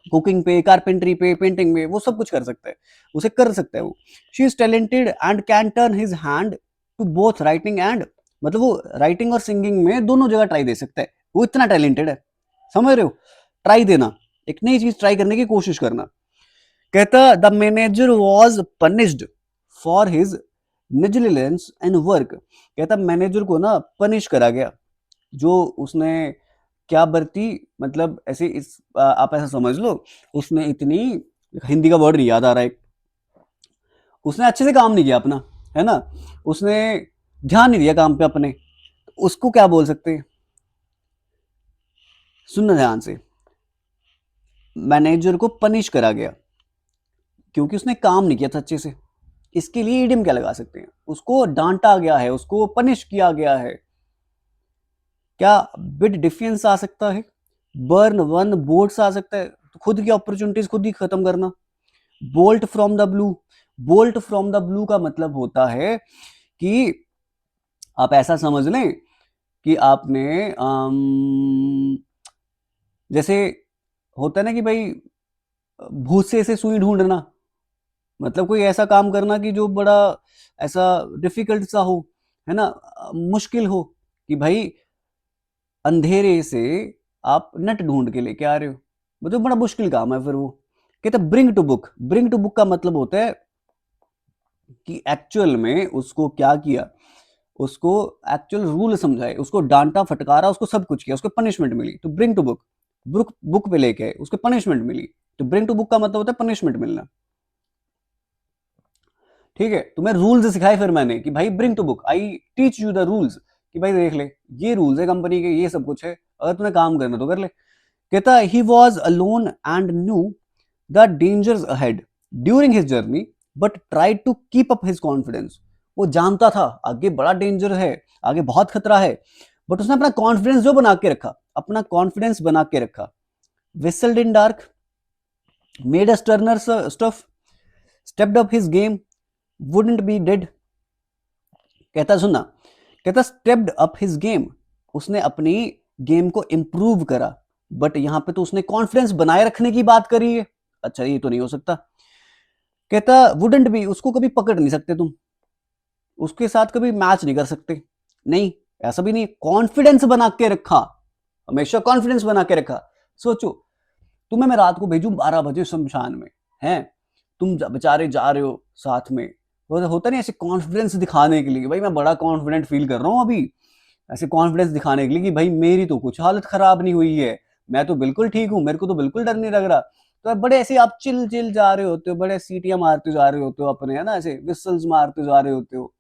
कुकिंग पे, कारपेंटरी पे, पेंटिंग में वो सब कुछ कर सकता है, उसे कर सकता है वो। She is talented and can turn his hand to both writing and, मतलब वो राइटिंग और सिंगिंग में दोनों जगह ट्राई दे सकता है, वो इतना टैलेंटेड है, समझ रहे हो, ट्राई देना, एक नई चीज ट्राई करने की कोशिश करना। कहता the manager was punished for his negligence and work, कहता मैनेजर को ना पनिश करा गया, जो उसने क्या बरती, मतलब ऐसे आप ऐसा समझ लो, उसने इतनी, हिंदी का वर्ड नहीं याद आ रहा है, उसने अच्छे से काम नहीं किया अपना, है ना, उसने ध्यान नहीं दिया काम पे अपने, उसको क्या बोल सकते हैं, सुनना ध्यान से, मैनेजर को पनिश करा गया क्योंकि उसने काम नहीं किया था अच्छे से, इसके लिए इडियम क्या लगा सकते हैं, उसको डांटा गया है, उसको पनिश किया गया है, क्या बिट डिफियंस आ सकता है, बर्न वन बोर्ड्स आ सकता है, तो खुद की अपॉर्चुनिटीज खुद ही खत्म करना, bolt from the blue, bolt from the blue का मतलब होता है कि आप ऐसा समझ लें कि आपने जैसे होता है ना कि भाई भूसे से सुई ढूंढना, मतलब कोई ऐसा काम करना कि जो बड़ा ऐसा डिफिकल्ट सा हो, है ना, मुश्किल हो, कि भाई अंधेरे से आप नट ढूंढ के लेके आ रहे हो, मतलब बड़ा मुश्किल काम है फिर वो। कहते bring to book, bring to book का मतलब होता है कि एक्चुअल में उसको क्या किया, उसको एक्चुअल रूल समझाए, उसको डांटा फटकारा, उसको सब कुछ किया, उसको पनिशमेंट मिली, तो bring to book, book book पे लेके उसको पनिशमेंट मिली, तो ब्रिंग टू बुक का मतलब होता है पनिशमेंट मिलना। ठीक है, तुम्हें रूल्स सिखाए फिर मैंने कि भाई bring to book, I teach you the rules, कि भाई देख ले ये रूल्स है कंपनी के, ये सब कुछ है, अगर तुम्हें काम करना तो कर ले। कहता he was alone and knew the dangers ahead during his journey but try to keep up his confidence. वो जानता था आगे बड़ा डेंजर है, आगे बहुत खतरा है, बट उसने अपना कॉन्फिडेंस जो बना के रखा, अपना कॉन्फिडेंस बना के रखा। Whistled in dark, made a sterner stuff, stepped up his game, wouldn't be dead. कहता सुनना, कहता स्टेप्ड अप हिज गेम, उसने अपनी गेम को इंप्रूव करा, बट यहां पे तो उसने कॉन्फिडेंस बनाए रखने की बात करी है। अच्छा ये तो नहीं हो सकता। कहता वुडंट बी, उसको कभी पकड़ नहीं सकते तुम, उसके साथ कभी मैच नहीं कर सकते, नहीं ऐसा भी नहीं, कॉन्फिडेंस बना के रखा, हमेशा कॉन्फिडेंस बना के रखा। सोचो तुम्हें मैं रात को भेजूं 12 बजे शमशान में, हैं तुम बेचारे जा रहे हो साथ में, होता नहीं ऐसे कॉन्फिडेंस दिखाने के लिए, भाई मैं बड़ा कॉन्फिडेंट फील कर रहा हूं अभी, ऐसे कॉन्फिडेंस दिखाने के लिए कि भाई मेरी तो कुछ हालत खराब नहीं हुई है, मैं तो बिल्कुल ठीक हूं, मेरे को तो बिल्कुल डर नहीं लग रहा। तो बड़े ऐसे आप चिल चिल जा रहे होते हो, बड़े सीटियां मारते जा रहे होते हो अपने, है ना, ऐसे विसल्स मारते जा रहे होते हो,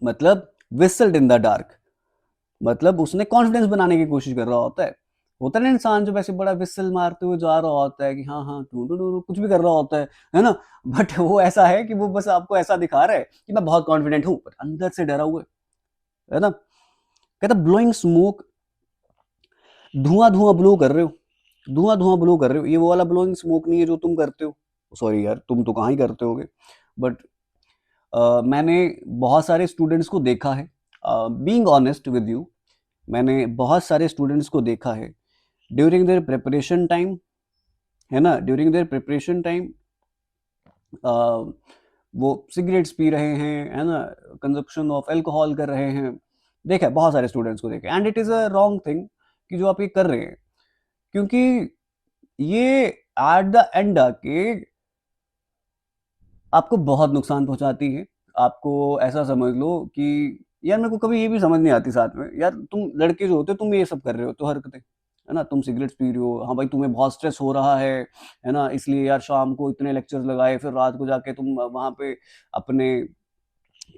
मतलब विसल्ड इन द डार्क, मतलब उसने कॉन्फिडेंस बनाने की कोशिश कर रहा होता है ना इंसान जब ऐसे बड़ा विसल मारते हुए जा रहा होता है कि हाँ हाँ टू टू टू कुछ भी कर रहा होता है ना, बट वो ऐसा है कि वो बस आपको ऐसा दिखा रहा है कि मैं बहुत कॉन्फिडेंट हूं, बट अंदर से डरा हुआ है ना। कहता ब्लोइंग स्मोक, धुआं धुआं ब्लो कर रहे हो, धुआं धुआं ब्लो कर रहे हो, ये वो वाला ब्लोइंग स्मोक नहीं है जो तुम करते हो, सॉरी यार तुम तो कहाँ ही करते होगे, बट मैंने बहुत सारे स्टूडेंट्स को देखा है, बीइंग ऑनेस्ट विद यू, मैंने बहुत सारे स्टूडेंट्स को देखा है ड्यूरिंग देयर प्रिपरेशन टाइम, है ना, ड्यूरिंग देयर प्रिपरेशन टाइम वो सिगरेट्स पी रहे हैं, है ना, कंजप्शन ऑफ अल्कोहल कर रहे हैं, देखा है बहुत सारे स्टूडेंट्स को देखा, and it is a wrong thing कि जो आप ये कर रहे हैं, क्योंकि ये एट द एंड आके आपको बहुत नुकसान पहुंचाती है। आपको ऐसा समझ लो कि यार मेरे को कभी ये भी समझ नहीं आती साथ में, यार तुम लड़के जो होते हो तुम ये सब कर रहे हो तो हरकतें, है ना, तुम सिगरेट्स पी रहे हो, हाँ भाई तुम्हें बहुत स्ट्रेस हो रहा है ना, इसलिए यार शाम को इतने लेक्चर्स लगाए, फिर रात को जाके तुम वहां पे अपने,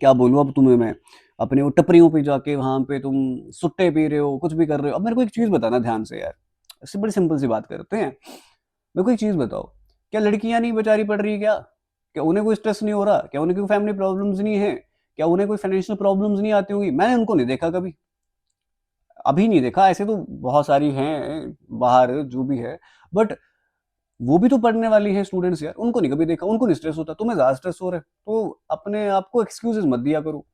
क्या बोलूँ अब तुम्हें मैं, अपने वो टपरियों पे जाके वहां पे तुम सुट्टे पी रहे हो, कुछ भी कर रहे हो। अब मेरे को एक चीज बताना ध्यान से यार, इससे बड़ी सिंपल सी बात करते हैं, मेरे को एक चीज बताओ, क्या लड़कियां नहीं बेचारी पढ़ रही, क्या क्या उन्हें कोई स्ट्रेस नहीं हो रहा, क्या उन्हें कोई फैमिली प्रॉब्लम्स नहीं है, क्या उन्हें कोई फाइनेंशियल प्रॉब्लम्स नहीं आती होंगी, मैंने उनको नहीं देखा कभी, अभी नहीं देखा, ऐसे तो बहुत सारी हैं बाहर जो भी है, बट वो भी तो पढ़ने वाली हैं स्टूडेंट्स यार, उनको नहीं कभी देखा, उनको नहीं स्ट्रेस होता, तुम्हें ज्यादा स्ट्रेस हो रहा है, तो अपने आप को एक्सक्यूजेस मत दिया करो,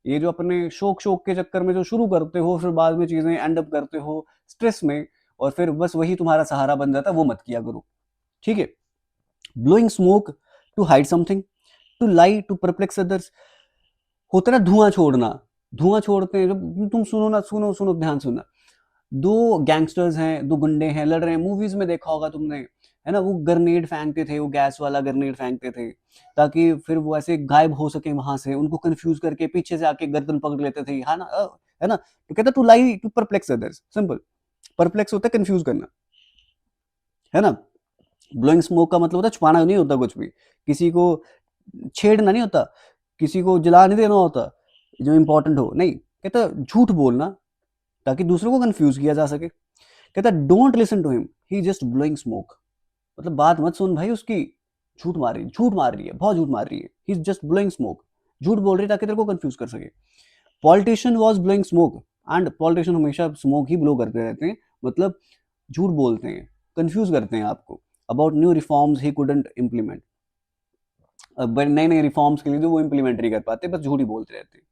ये जो अपने शौक शौक के चक्कर में जो शुरू करते हो फिर बाद में चीजें एंड अप करते हो स्ट्रेस में, और फिर बस वही तुम्हारा सहारा बन जाता है, वो मत किया करो, ठीक है। Blowing smoke to hide something, to lie, to perplex others, होता है ना धुआं छोड़ना, धुआं छोड़ते हैं जब तुम सुनो ना, सुनो सुनो ध्यान सुनना, दो गैंगस्टर्स हैं, दो गुंडे हैं, लड़ रहे हैं, मूवीज में देखा होगा तुमने, है ना, वो ग्रेनेड फेंकते थे, वो गैस वाला ग्रेनेड फेंकते थे ताकि फिर वो ऐसे गायब हो सके वहां से, उनको कंफ्यूज करके पीछे से आके गर्दन पकड़ लेते थे, है ना, है ना, तो कहता to lie to perplex others, simple, perplex होता है कंफ्यूज करना, है ना, ब्लोइंग स्मोक का मतलब होता है छुपाना नहीं होता कुछ भी, किसी को छेड़ना नहीं होता, किसी को जला नहीं देना होता जो इंपॉर्टेंट हो, नहीं, कहता झूठ बोलना ताकि दूसरों को कंफ्यूज किया जा सके। कहता don't listen to him, he just blowing smoke, मतलब बात मत सुन भाई उसकी, झूठ मार रही है, बहुत झूठ मार रही है, he is just blowing smoke, झूठ बोल रही है ताकि तेरे को कंफ्यूज कर सके। Politician was blowing smoke, and politician हमेशा स्मोक ही ब्लो करते रहते हैं, मतलब झूठ बोलते हैं, कंफ्यूज करते हैं आपको, about new reforms he couldn't implement, नए नए रिफॉर्म्स के लिए जो वो इम्प्लीमेंट नहीं कर पाते, बस झूठ ही बोलते रहते हैं,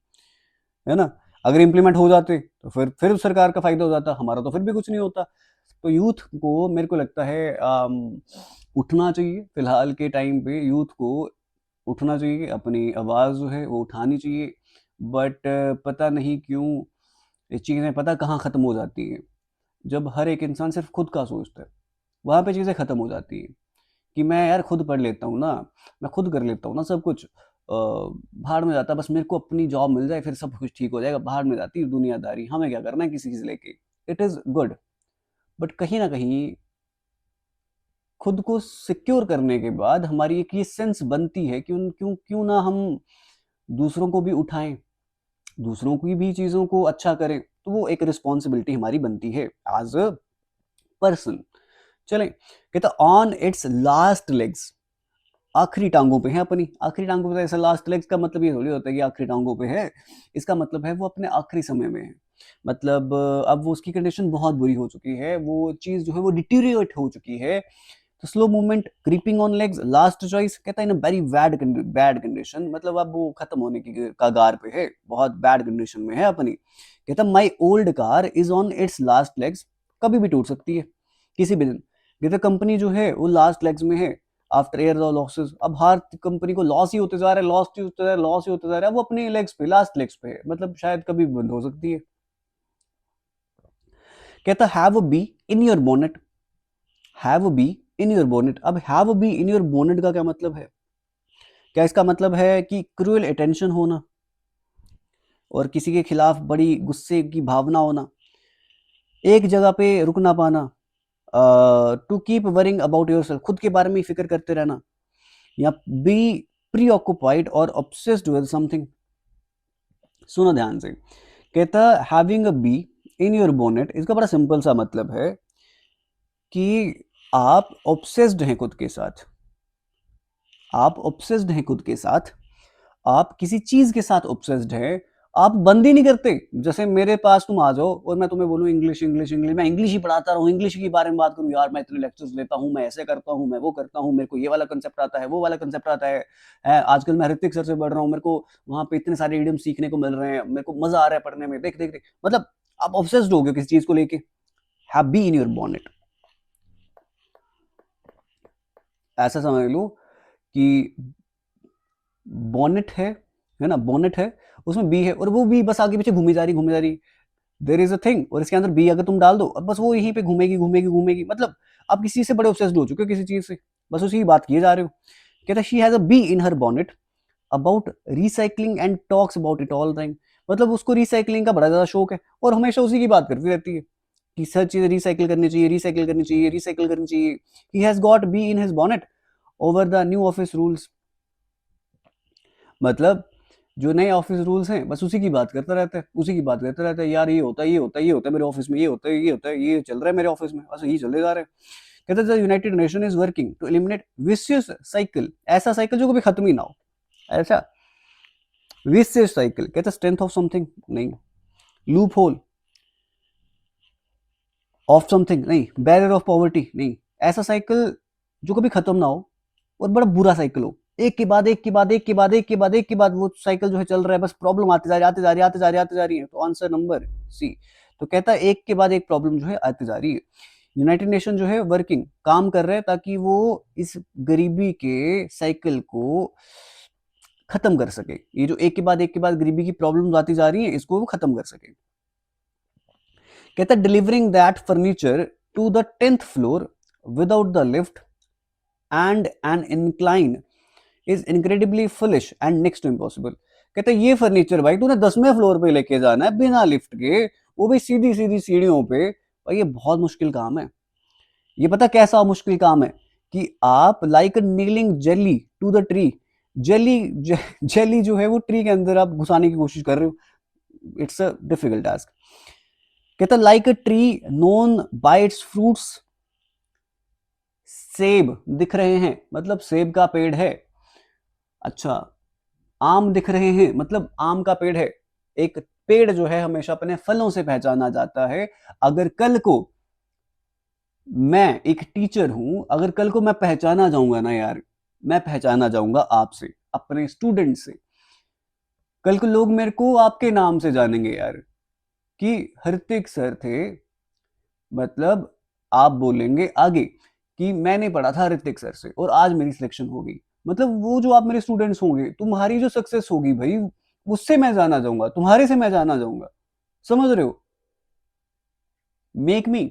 है ना, अगर इम्प्लीमेंट हो जाते तो फिर सरकार का फायदा हो जाता, हमारा तो फिर भी कुछ नहीं होता। तो यूथ को मेरे को लगता है उठना चाहिए, फिलहाल के टाइम पे यूथ को उठना चाहिए, अपनी आवाज़ जो है वो उठानी चाहिए, बट पता नहीं क्यों ये चीज़ें पता कहाँ ख़त्म हो जाती हैं, जब हर एक इंसान सिर्फ खुद का सोचता है, वहाँ पे चीज़ें ख़त्म हो जाती हैं, कि मैं यार खुद पढ़ लेता हूँ ना, मैं खुद कर लेता हूँ ना सब कुछ, भाड़ में जाता, बस मेरे को अपनी जॉब मिल जाए फिर सब कुछ ठीक हो जाएगा, भाड़ में जाती है दुनियादारी, हमें क्या करना है किसी से लेके, इट इज़ गुड, बट कहीं ना कहीं खुद को सिक्योर करने के बाद हमारी एक ये सेंस बनती है कि क्यों क्यों ना हम दूसरों को भी उठाएं, दूसरों की भी चीजों को अच्छा करें, तो वो एक रिस्पॉन्सिबिलिटी हमारी बनती है एज अ पर्सन। चलें, कहता ऑन इट्स लास्ट लेग्स, आखिरी टांगों पे है अपनी, आखिरी टांगों पे। ऐसा लास्ट लेग्स का मतलब ये थोड़ी होता है कि आखिरी टांगों पे है, इसका मतलब है वो अपने आखिरी समय में है। मतलब अब वो उसकी कंडीशन बहुत बुरी हो चुकी है, वो चीज जो है वो डिटीरियोरेट हो चुकी है। तो slow movement, creeping on legs, last choice, कहता है इन वेरी बैड कंडीशन, मतलब अब वो खत्म होने की कगार पे है, बहुत बैड कंडीशन में है अपनी। कहता my old car is on it's last legs, कभी भी टूट सकती है, किसी भी दिन। कहता कंपनी जो है वो लास्ट लेग्स में है, आफ्टर ईयर्स ऑफ लॉसेस, अब हर कंपनी को लॉस ही होते जा रहा है, लॉस ही होते जा रहा है, लॉस ही होते जा रहा है, वो अपने लेग्स पे, लास्ट लेग्स पे है, मतलब शायद कभी बंद हो सकती है। कहता have a bee in your bonnet, have a bee in your bonnet. अब have a bee in your bonnet का क्या मतलब है? क्या इसका मतलब है कि क्रूअल अटेंशन होना और किसी के खिलाफ बड़ी गुस्से की भावना होना, एक जगह पे रुक ना पाना, to keep worrying about yourself, खुद के बारे में फिक्र करते रहना, या बी प्री ऑक्युपाइड और ऑब्सेस्ड विद समथिंग। सुनो ध्यान से, कहता having a bee in your bonnet, इसका बड़ा सिंपल सा मतलब है कि आप ऑब्सेस्ड हैं खुद के साथ, आप ऑब्सेस्ड हैं खुद के साथ, आप किसी चीज के साथ ऑब्सेस्ड हैं, आप बंद ही नहीं करते। जैसे मेरे पास तुम आ जाओ और मैं तुम्हें बोलूं इंग्लिश इंग्लिश इंग्लिश, मैं इंग्लिश ही पढ़ाता रहूं, इंग्लिश के बारे में बात करूं, यार मैं इतने लेक्चर्स लेता हूं, मैं ऐसे करता हूं, मैं वो करता हूं, मेरे को ये वाला कंसेप्ट आता है, वो वाला कंसेप्ट आता है आजकल मैं ऋतिक सर से पढ़ रहा हूं, मेरे को वहां पे इतने सारे इडियम सीखने को मिल रहे हैं, मेरे को मजा आ रहा है पढ़ने में, देख देख देख, मतलब आप ऑब्सेस्ड हो गए किसी चीज को लेके। Have B in your bonnet, ऐसा समझ लो कि बॉनेट है ना, बॉनेट है, उसमें बी है और वो बी बस आगे पीछे घूमी जा रही, घूमी जा रही, देर इज अ थिंग, और इसके अंदर बी अगर तुम डाल दो, अब बस वो यहीं पे घूमेगी घूमेगी घूमेगी, मतलब आप किसी से बड़े ऑब्सेस्ड हो चुके हो किसी चीज से, बस उसी की बात किए जा रहे हो। कहता she has a bee in her bonnet about recycling and talks about it all time, मतलब उसको रिसाइकलिंग का बड़ा ज्यादा शौक है और हमेशा उसी की बात करती रहती है कि सर चीजें रिसाइकिल करनी चाहिए, रिसाइकिल करनी चाहिए, रिसाइकिल करनी चाहिए। He has got be in his bonnet over the new office rules, मतलब जो नए ऑफिस रूल्स हैं बस उसी की बात करता रहता है, उसी की बात करता रहता है, यार ये होता है, ये होता है, ये होता है मेरे ऑफिस में, ये होता है, ये होता है, ये चल रहा है मेरे ऑफिस में, बस यही चले जा रहे हैं। कहते हैं United Nation is working to eliminate vicious cycle, ऐसा साइकिल जो कभी खत्म ही ना हो, ऐसा विशियस साइकिल। कहते स्ट्रेंथ ऑफ समथिंग नहीं, लूप होल ऑफ समथिंग नहीं, बैरियर ऑफ पॉवर्टी नहीं, ऐसा साइकिल जो कभी खत्म ना हो और बड़ा बुरा साइकिल हो, एक के बाद एक के बाद एक के बाद एक के बाद एक के बाद वो साइकिल जो है चल रहा है, बस प्रॉब्लम आती जा रही, आती जा रही, आती जा रही, आती जा रही है। तो आंसर नंबर सी। तो कहता है एक के बाद एक प्रॉब्लम जो है आती जा रही है। यूनाइटेड नेशन जो है वर्किंग, काम कर रहे हैं ताकि वो इस गरीबी के साइकिल को खत्म कर सके, ये जो एक के बाद गरीबी की प्रॉब्लम्स आती जा रही है इसको वो खत्म कर सके। कहता है delivering that furniture to the 10th floor without the lift and an incline is incredibly foolish and next to impossible. कहते हैं ये फर्नीचर भाई तूने 10वें फ्लोर पे लेके जाना है बिना लिफ्ट के, वो भी सीधी सीधी सीढ़ियों पे, भाई ये बहुत मुश्किल काम है। ये पता कैसा मुश्किल काम है कि आप like nailing jelly to the tree, jelly jelly जो है वो ट्री के अंदर आप घुसाने की कोशिश कर रहे हो, इट्स अ डिफिकल्ट टास्क। कहता like a tree known by its fruits, सेब दिख रहे हैं मतलब सेब का पेड़ है, अच्छा आम दिख रहे हैं मतलब आम का पेड़ है। एक पेड़ जो है हमेशा अपने फलों से पहचाना जाता है। अगर कल को मैं एक टीचर हूं, अगर कल को मैं पहचाना जाऊंगा ना यार, मैं पहचाना जाऊंगा आपसे, अपने स्टूडेंट से, कल को लोग मेरे को आपके नाम से जानेंगे यार कि हृतिक सर थे, मतलब आप बोलेंगे आगे कि मैंने पढ़ा था ऋतिक सर से और आज मेरी सिलेक्शन हो गई, मतलब वो जो आप मेरे स्टूडेंट्स होंगे, तुम्हारी जो सक्सेस होगी भाई, उससे मैं जाना जाऊंगा, तुम्हारे से मैं जाना जाऊंगा, समझ रहे हो? मेक मी,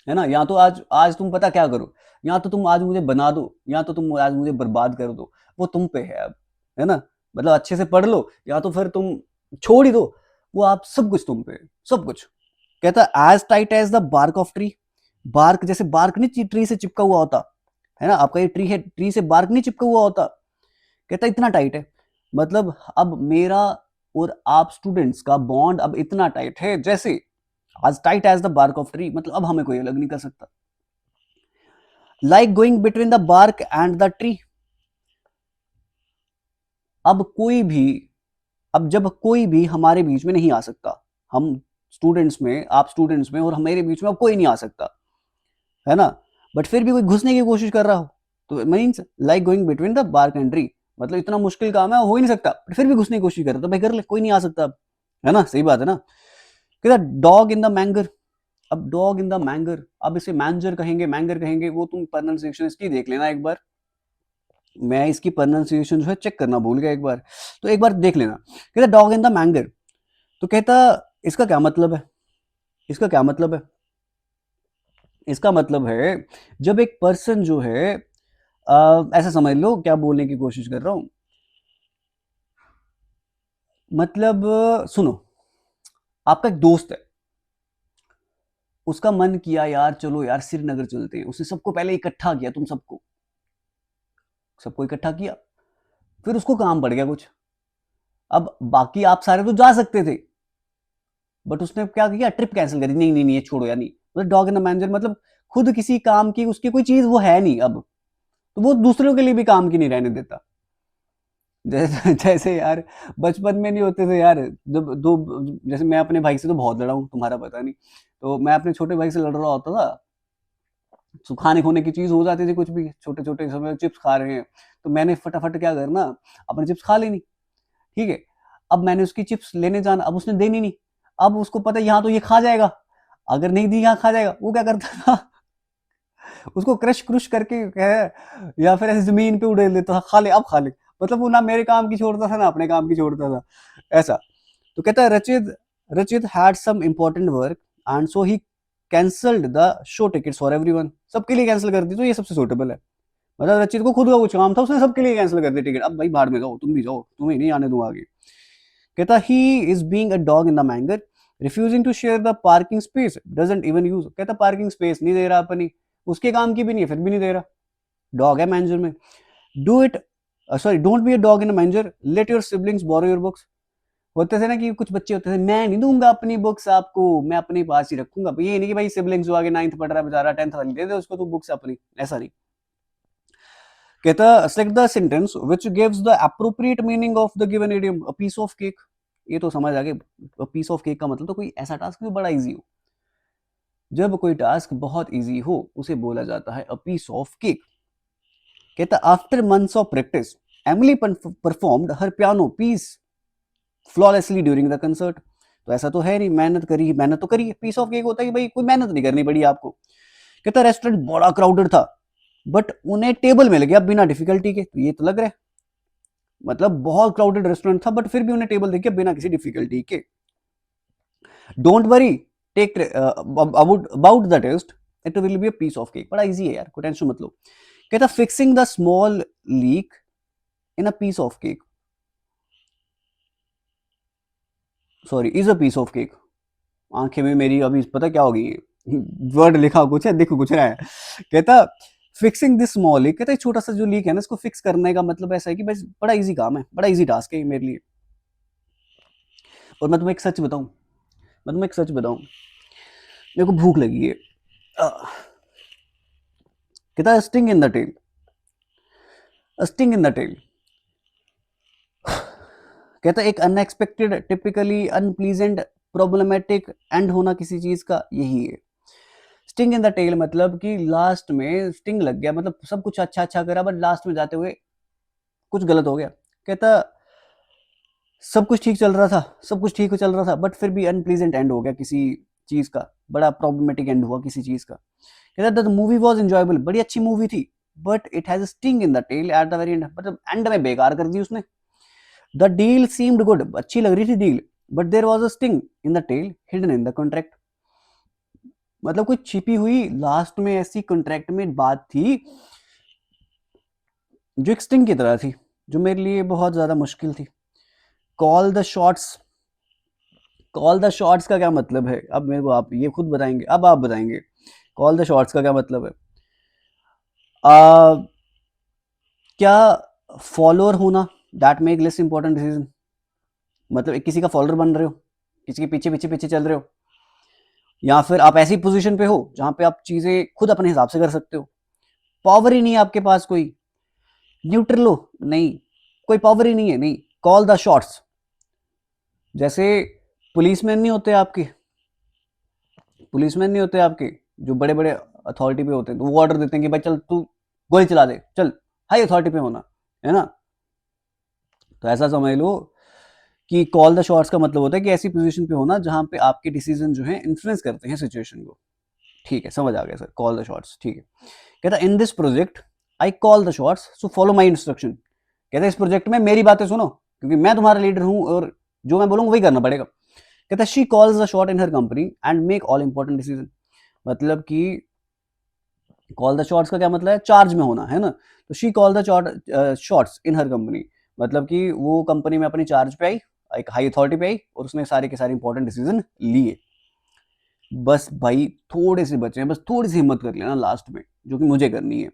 है ना, या तो आज आज तुम पता क्या करो, या तो तुम आज मुझे बना दो या तो तुम आज मुझे बर्बाद कर दो, वो तुम पे है अब, है ना, मतलब अच्छे से पढ़ लो या तो फिर तुम छोड़ ही दो, वो आप सब कुछ तुम पे है, सब कुछ। कहता as tight as the bark of tree, bark, जैसे बार्क नहीं ट्री से चिपका हुआ होता है ना, आपका ये ट्री है, ट्री से बार्क नहीं चिपका हुआ होता, कहता इतना टाइट है। मतलब अब मेरा और आप स्टूडेंट्स का बॉन्ड अब इतना टाइट है जैसे as tight as the bark of tree, मतलब अब हमें कोई अलग नहीं कर सकता। like going between the bark and the tree, अब कोई भी, अब जब कोई भी हमारे बीच में नहीं आ सकता, हम स्टूडेंट्स में, आप स्टूडेंट्स में और हमारे बीच में अब कोई नहीं आ सकता है ना, बट फिर भी कोई घुसने की कोशिश कर रहा हो तो means like going between the bark and tree, मतलब इतना मुश्किल काम है, हो ही नहीं सकता, बट फिर भी घुसने की कोशिश कर रहा तो भाई कर ले, कोई नहीं आ सकता अब, है ना, सही बात है ना। कहता डॉग इन द मैंगर, अब डॉग इन द मैंगर, अब इसे मैंजर कहेंगे, मैंगर कहेंगे, वो तुम प्रोनाउंसिएशन इसकी देख लेना एक बार, मैं इसकी प्रोनाउंसिएशन जो है चेक करना भूल गया एक बार, तो एक बार देख लेना। कहता डॉग इन द मैंगर, तो कहता इसका क्या मतलब है, इसका क्या मतलब है, इसका मतलब है जब एक पर्सन जो है ऐसा समझ लो क्या बोलने की कोशिश कर रहा हूं, मतलब सुनो, आपका एक दोस्त है, उसका मन किया यार चलो यार श्रीनगर चलते हैं, उसने सबको पहले इकट्ठा किया, तुम सबको, सबको इकट्ठा किया, फिर उसको काम पड़ गया कुछ, अब बाकी आप सारे तो जा सकते थे, बट उसने क्या किया, ट्रिप कैंसिल करी, नहीं नहीं नहीं ये छोड़ो यार, नहीं, मतलब डॉग इन द मैनेजर, मतलब खुद किसी काम की उसकी कोई चीज वो है नहीं अब, तो वो दूसरों के लिए भी काम की नहीं रहने देता। जैसे जैसे यार बचपन में नहीं होते थे यार, जब दो, जैसे मैं अपने भाई से तो बहुत लड़ा हूँ, तुम्हारा पता नहीं, तो मैं अपने छोटे भाई से लड़ रहा होता था, तो खाने खोने की चीज हो जाती थी, कुछ भी छोटे छोटे समय चिप्स खा रहे हैं, तो मैंने फटाफट क्या करना, अपने चिप्स खा लेनी, ठीक है, अब मैंने उसकी चिप्स लेने जाना, अब उसने देनी नहीं, अब उसको पता है यहाँ तो ये खा जाएगा, अगर नहीं दी यहाँ खा जाएगा, वो क्या करता था उसको क्रश क्रुश करके है, या फिर ऐसे जमीन पे उड़ेल देता था, खा ले अब खा ले, मतलब वो ना मेरे काम की छोड़ता था ना अपने काम की छोड़ता था, ऐसा। तो कहता है Rachit, Rachit had some important work and so he cancelled the show tickets for everyone, सबके लिए कैंसिल कर दी, तो ये सबसे सूटेबल है, मतलब रचित को खुद का कुछ काम था, उसने सबके लिए कैंसिल कर दी टिकट, अब भाई भाड़ में जाओ, तुम भी जाओ, तुम्हें नहीं आने दूंगा आगे। कहता he is being a dog in the manger refusing to share the parking space doesn't even use, कहता पार्किंग स्पेस नहीं दे रहा अपनी, उसके काम की भी नहीं है, फिर भी नहीं दे रहा, डॉग है मैनेजर में। Do it, sorry don't be a dog in a manager, let your siblings borrow your books, होते थे ना कि कुछ बच्चे होते थे, मैं नहीं दूंगा अपनी बुक्स आपको, मैं अपने पास ही रखूंगा, ये नहीं कि भाई सिबलिंग्स जो आगे 9th पढ़ रहा है बेचारा 10th वाली दे दे उसको तू बुक्स अपनी, ऐसा नहीं। कहता select the sentence which gives the appropriate meaning of the given idiom, a piece of cake, ये तो समझ आ गया, पीस ऑफ केक का मतलब तो कोई ऐसा टास्क जो बड़ा इजी हो, जब कोई टास्क बहुत इजी हो उसे बोला जाता है अ पीस ऑफ केक। कहता after months of practice Emily performed her piano piece flawlessly during the concert, तो ऐसा तो है नहीं, मेहनत करी, मेहनत तो करी, पीस ऑफ केक होता है कि भाई कोई मेहनत नहीं करनी पड़ी आपको। कहता रेस्टोरेंट बड़ा क्राउडेड था बट उन्हें टेबल मिल गया बिना डिफिकल्टी के, तो ये तो लग रहा है, मतलब बहुत क्राउडेड रेस्टोरेंट था बट फिर भी उन्हें टेबल दिख गया बिना किसी डिफिकल्टी के। Don't worry, take about the test, it will be a piece of cake, बड़ा इजी है यार, कोई टेंशन मत लो। कहता fixing the small leak in a piece of cake, sorry is a piece of cake, आंखें में मेरी अभी पता क्या हो गई है, वर्ड लिखा कुछ है दिख कुछ रहा है। कहता फिक्सिंग दिस स्मॉल लीक, कहता है छोटा सा जो लीक है ना इसको फिक्स करने का मतलब ऐसा है कि बस बड़ा इजी काम है, बड़ा इजी टास्क है मेरे लिए। और मैं तुम्हें एक सच बताऊं, मैं तुम्हें एक सच बताऊं, मेरे को भूख लगी है, कहता sting in the tail, sting in the tail, कहता एक unexpected typically unpleasant problematic end होना किसी चीज का यही है। स्टिंग इन द टेल मतलब कि लास्ट में स्टिंग लग गया, मतलब सब कुछ अच्छा अच्छा करा बट लास्ट में जाते हुए कुछ गलत हो गया। कहता सब कुछ ठीक चल रहा था, सब कुछ ठीक चल रहा था बट फिर भी अनप्लीजेंट एंड हो गया किसी चीज का, बड़ा प्रॉब्लमेटिक एंड हुआ किसी चीज का। कहता द मूवी वॉज एंजॉयबल, बड़ी अच्छी मूवी थी but it has sting in the tail at the very end, मतलब एंड में बेकार कर दी उसने। द डील सीम्ड गुड, अच्छी लग रही थी deal but there was a sting in the tail hidden in the contract, मतलब कुछ छिपी हुई लास्ट में ऐसी कॉन्ट्रैक्ट में बात थी जो एक स्टिंग की तरह थी, जो मेरे लिए बहुत ज्यादा मुश्किल थी। Call the shots, call the shots का क्या मतलब है अब मेरे को आप ये खुद बताएंगे, अब आप बताएंगे। कॉल द शॉट्स का क्या मतलब है? आ, क्या फॉलोअर होना that make less important decision, मतलब किसी का फॉलोअर बन रहे हो, किसी के पीछे पीछे पीछे चल रहे हो, या फिर आप ऐसी पोजीशन पे हो जहां पे आप चीजें खुद अपने हिसाब से कर सकते हो, पावर ही नहीं है आपके पास कोई, न्यूट्रल हो, नहीं, कोई पावर ही नहीं है, नहीं, कॉल द शॉट्स। जैसे पुलिसमैन नहीं होते आपके, पुलिसमैन नहीं होते आपके जो बड़े बड़े अथॉरिटी पे होते हैं, तो वो ऑर्डर देते हैं कि भाई चल तू गोली चला दे, चल, हाई अथॉरिटी पे होना है ना। तो ऐसा समझ लो कि कॉल द शॉट्स का मतलब होता है कि ऐसी पोजीशन पे होना जहां पे आपके डिसीजन जो है इन्फ्लुएंस करते हैं सिचुएशन को। ठीक है, समझ आ गया सर, कॉल द शॉट्स, ठीक है। कहता in this project I call the shots so follow my instruction. कहता इस प्रोजेक्ट में मेरी बातें सुनो क्योंकि मैं तुम्हारा लीडर हूं और जो मैं बोलूंगा वही करना पड़ेगा। कहता she calls the shot in her company and make all important decision. मतलब कि कॉल द शॉट्स का क्या मतलब है? चार्ज में होना, है ना। तो she call the shots in her company, मतलब कि वो कंपनी में अपनी चार्ज पे आई, एक हाई अथॉरिटी पे आई और उसने सारे के सारे इंपॉर्टेंट डिसीजन लिए। बस भाई थोड़े से बचे हैं, बस थोड़ी सी हिम्मत कर लेना लास्ट में, जो कि मुझे करनी है।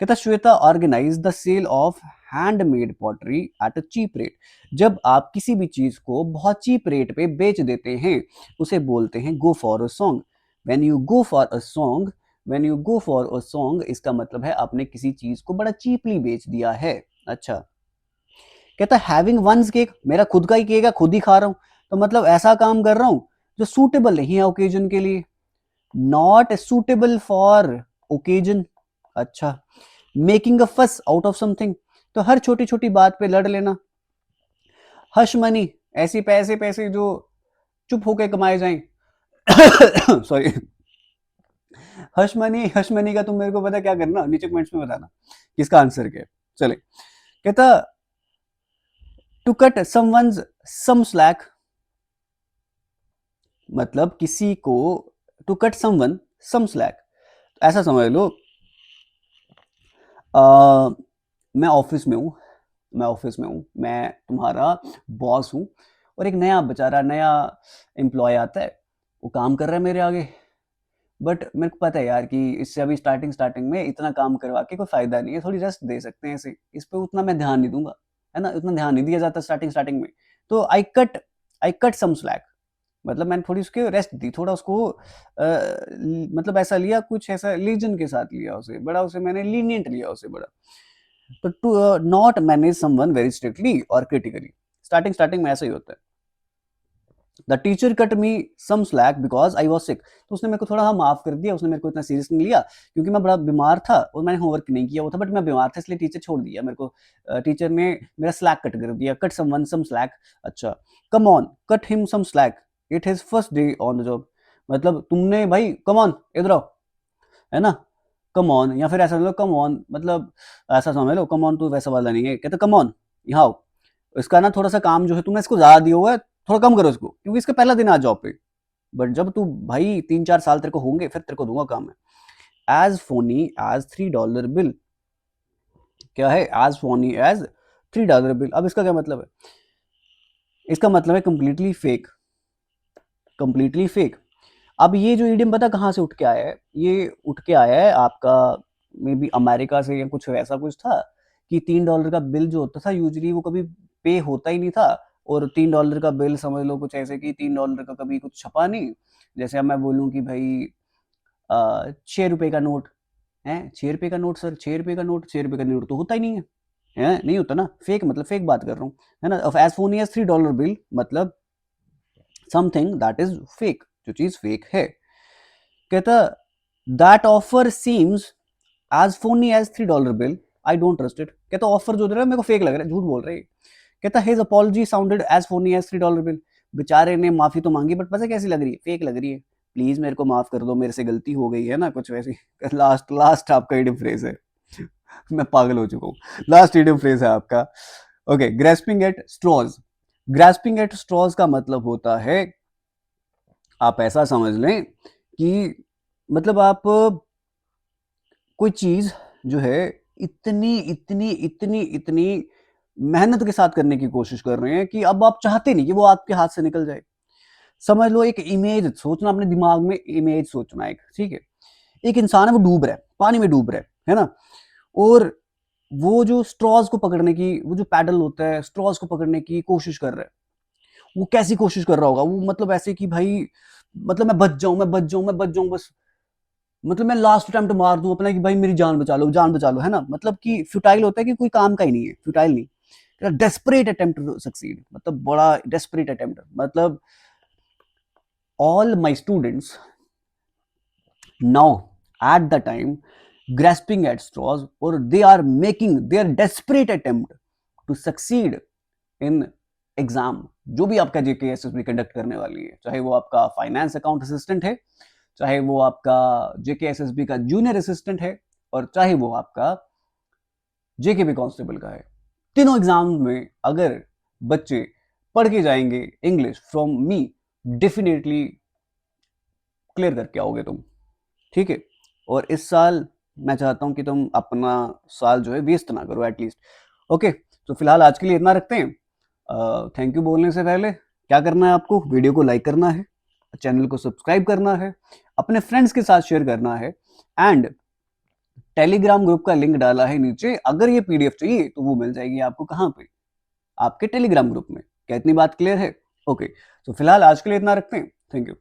कहता Shweta organise the sale of handmade pottery at a cheap rate. जब आप किसी भी चीज को बहुत चीप रेट पे बेच देते हैं उसे बोलते हैं go for a song. When you go for a song, when you go for a song इसका मतलब है आपने किसी चीज को बड़ा चीपली बेच दिया है। अच्छा, कहता हैविंग वंस केक, मेरा खुद का ही केक है, खुद ही खा रहा हूं, तो मतलब ऐसा काम कर रहा हूं जो सूटेबल नहीं है ओकेजन के लिए, नॉट सूटेबल फॉर ओकेजन। अच्छा, मेकिंग अ फस आउट ऑफ समथिंग, तो हर छोटी छोटी बात पे लड़ लेना। हश मनी, ऐसी पैसे पैसे जो चुप होके कमाए जाएं। सॉरी, हश मनी का तुम मेरे को पता क्या करना, नीचे कमेंट्स में बताना किसका आंसर क्या है। चले, कहता to cut someone's some slack, मतलब किसी को, to cut someone some slack, ऐसा समझ लो आ, मैं ऑफिस में हूँ, मैं ऑफिस में हूँ, मैं तुम्हारा बॉस हूँ और एक नया बेचारा नया एम्प्लॉय आता है, वो काम कर रहा है मेरे आगे, बट मेरे को पता है यार कि इससे अभी स्टार्टिंग स्टार्टिंग में इतना काम करवा के कोई फायदा नहीं है, थोड़ी रेस्ट दे सकते हैं इसे, इस पे उतना मैं ध्यान नहीं दूंगा, है ना, उतना ध्यान नहीं दिया जाता स्टार्टिंग स्टार्टिंग में। तो आई कट सम स्लैक, मतलब मैंने थोड़ी उसके रेस्ट दी, थोड़ा उसको मतलब ऐसा लिया, कुछ ऐसा लीजन के साथ लिया उसे, बड़ा उसे मैंने लीनियंट लिया उसे बड़ा। तो to not manage someone very strictly और क्रिटिकली, स्टार्टिंग स्टार्टिंग में ऐसा ही होता है। The teacher cut me some slack because I was sick, तो उसने मेरे को थोड़ा हाँ माफ कर दिया, उसने मेरे को इतना सीरियस नहीं लिया क्योंकि मैं बड़ा बीमार था और मैंने होमवर्क नहीं किया हुआ था, बट मैं बीमार था इसलिए टीचर छोड़ दिया मेरे को, टीचर ने मेरा स्लैक कट कर दिया, कट समवन सम स्लैक। अच्छा, come on cut him some slack, it his first day on the job, मतलब तुमने भाई कम ऑन इधर आओ, है ना, कम ऑन, या फिर ऐसा मतलब कम ऑन, मतलब ऐसा समझ लो, कम ऑन तो वैसा वाला नहीं है, कहते कम ऑन यहाँ आओ, इसका ना थोड़ा सा काम जो है तुमने इसको ज्यादा दिया हुआ है, थोड़ा कम करो इसको क्योंकि इसका पहला दिन आ जॉब पे, बट जब तू भाई 3-4 साल तेरे को होंगे फिर तेरे को दूंगा काम है। एज फोनी एज $3 बिल, क्या है एज फोनी एज $3 बिल, अब इसका क्या मतलब है? इसका मतलब है कंप्लीटली फेक, कंप्लीटली फेक। अब ये जो ईडियम पता कहाँ से उठ के आया है? ये उठ के आया है आपका मे बी अमेरिका से या कुछ वैसा कुछ था कि $3 का बिल जो होता था यूजली वो कभी पे होता ही नहीं था, और $3 का बिल समझ लो कुछ ऐसे कि $3 का कभी कुछ छपा नहीं। जैसे अब मैं बोलूँ कि भाई 6 रुपए का नोट है, 6 रुपए का नोट सर, 6 रुपए का नोट, 6 रुपए का नोट तो होता ही नहीं है नहीं होता ना, फेक मतलब फेक बात कर रहा हूँ, है ना। एज फोनी एज $3 बिल मतलब समथिंग दैट इज फेक, जो चीज फेक है। कहता that offer seems as phony as $3 bill, I don't trust it. कहता ऑफर जो दे रहा है मेरे को फेक लग रहा है, झूठ बोल रहे हैं। कहता his apology sounded as phony as $3 bill, बेचारे ने माफी तो मांगी बट पता कैसी लग रही है, फेक लग रही है, प्लीज मेरे को माफ कर दो, मेरे से गलती हो गई है ना, कुछ वैसी। लास्ट लास्ट आपका इडियम फ्रेज है। मैं पागल हो चुका हूँ, लास्ट इडियम फ्रेज है आपका। Okay, grasping at straws, grasping at straws का मतलब होता है, आप ऐसा समझ लें कि मतलब आप कोई चीज जो है इतनी इतनी इतनी इतनी मेहनत के साथ करने की कोशिश कर रहे हैं कि अब आप चाहते नहीं कि वो आपके हाथ से निकल जाए। समझ लो एक इमेज सोचना, अपने दिमाग में इमेज सोचना एक, ठीक है, एक इंसान है वो डूब रहा है, पानी में डूब रहा है ना, और वो जो स्ट्रॉज को पकड़ने की, वो जो पैडल होता है स्ट्रॉज को पकड़ने की कोशिश कर रहा है। वो कैसी कोशिश कर रहा होगा, वो मतलब ऐसे कि भाई मतलब मैं बच जाऊं, मैं बच जाऊं, मैं बच जाऊं, बस मतलब मैं लास्ट अटेम्प्ट मार दूं अपना कि भाई मेरी जान बचा लो, जान बचा लो, है ना, मतलब कि फ्यूटाइल होता है कि कोई काम का ही नहीं है, फ्यूटाइल नहीं, डेस्परेट अटेम्प्ट टू सक्सीड, मतलब बड़ा डेस्परेट अटेम्प्ट, मतलब all my students now at the time grasping at straws, or they are making their desperate attempt to succeed in exam, जो भी आपका जेके एसएसबी कंडक्ट करने वाली है, चाहे वो आपका फाइनेंस अकाउंट असिस्टेंट है, चाहे वो आपका जेके एसएसबी का जूनियर असिस्टेंट है, और चाहे वो आपका जेकेबी कांस्टेबल का है। तीनों एग्जाम में अगर बच्चे पढ़ के जाएंगे English from me, definitely clear करके आओगे तुम, ठीक है। और इस साल मैं चाहता हूं कि तुम अपना साल जो है वेस्ट ना करो एटलीस्ट। ओके, तो फिलहाल आज के लिए इतना रखते हैं। थैंक यू बोलने से पहले क्या करना है, आपको वीडियो को लाइक करना है, चैनल को सब्सक्राइब करना है, अपने फ्रेंड्स के साथ शेयर करना है, एंड टेलीग्राम ग्रुप का लिंक डाला है नीचे, अगर ये पीडीएफ चाहिए तो वो मिल जाएगी आपको कहां पे, आपके टेलीग्राम ग्रुप में। क्या इतनी बात क्लियर है? ओके, तो फिलहाल आज के लिए इतना रखते हैं। Thank you.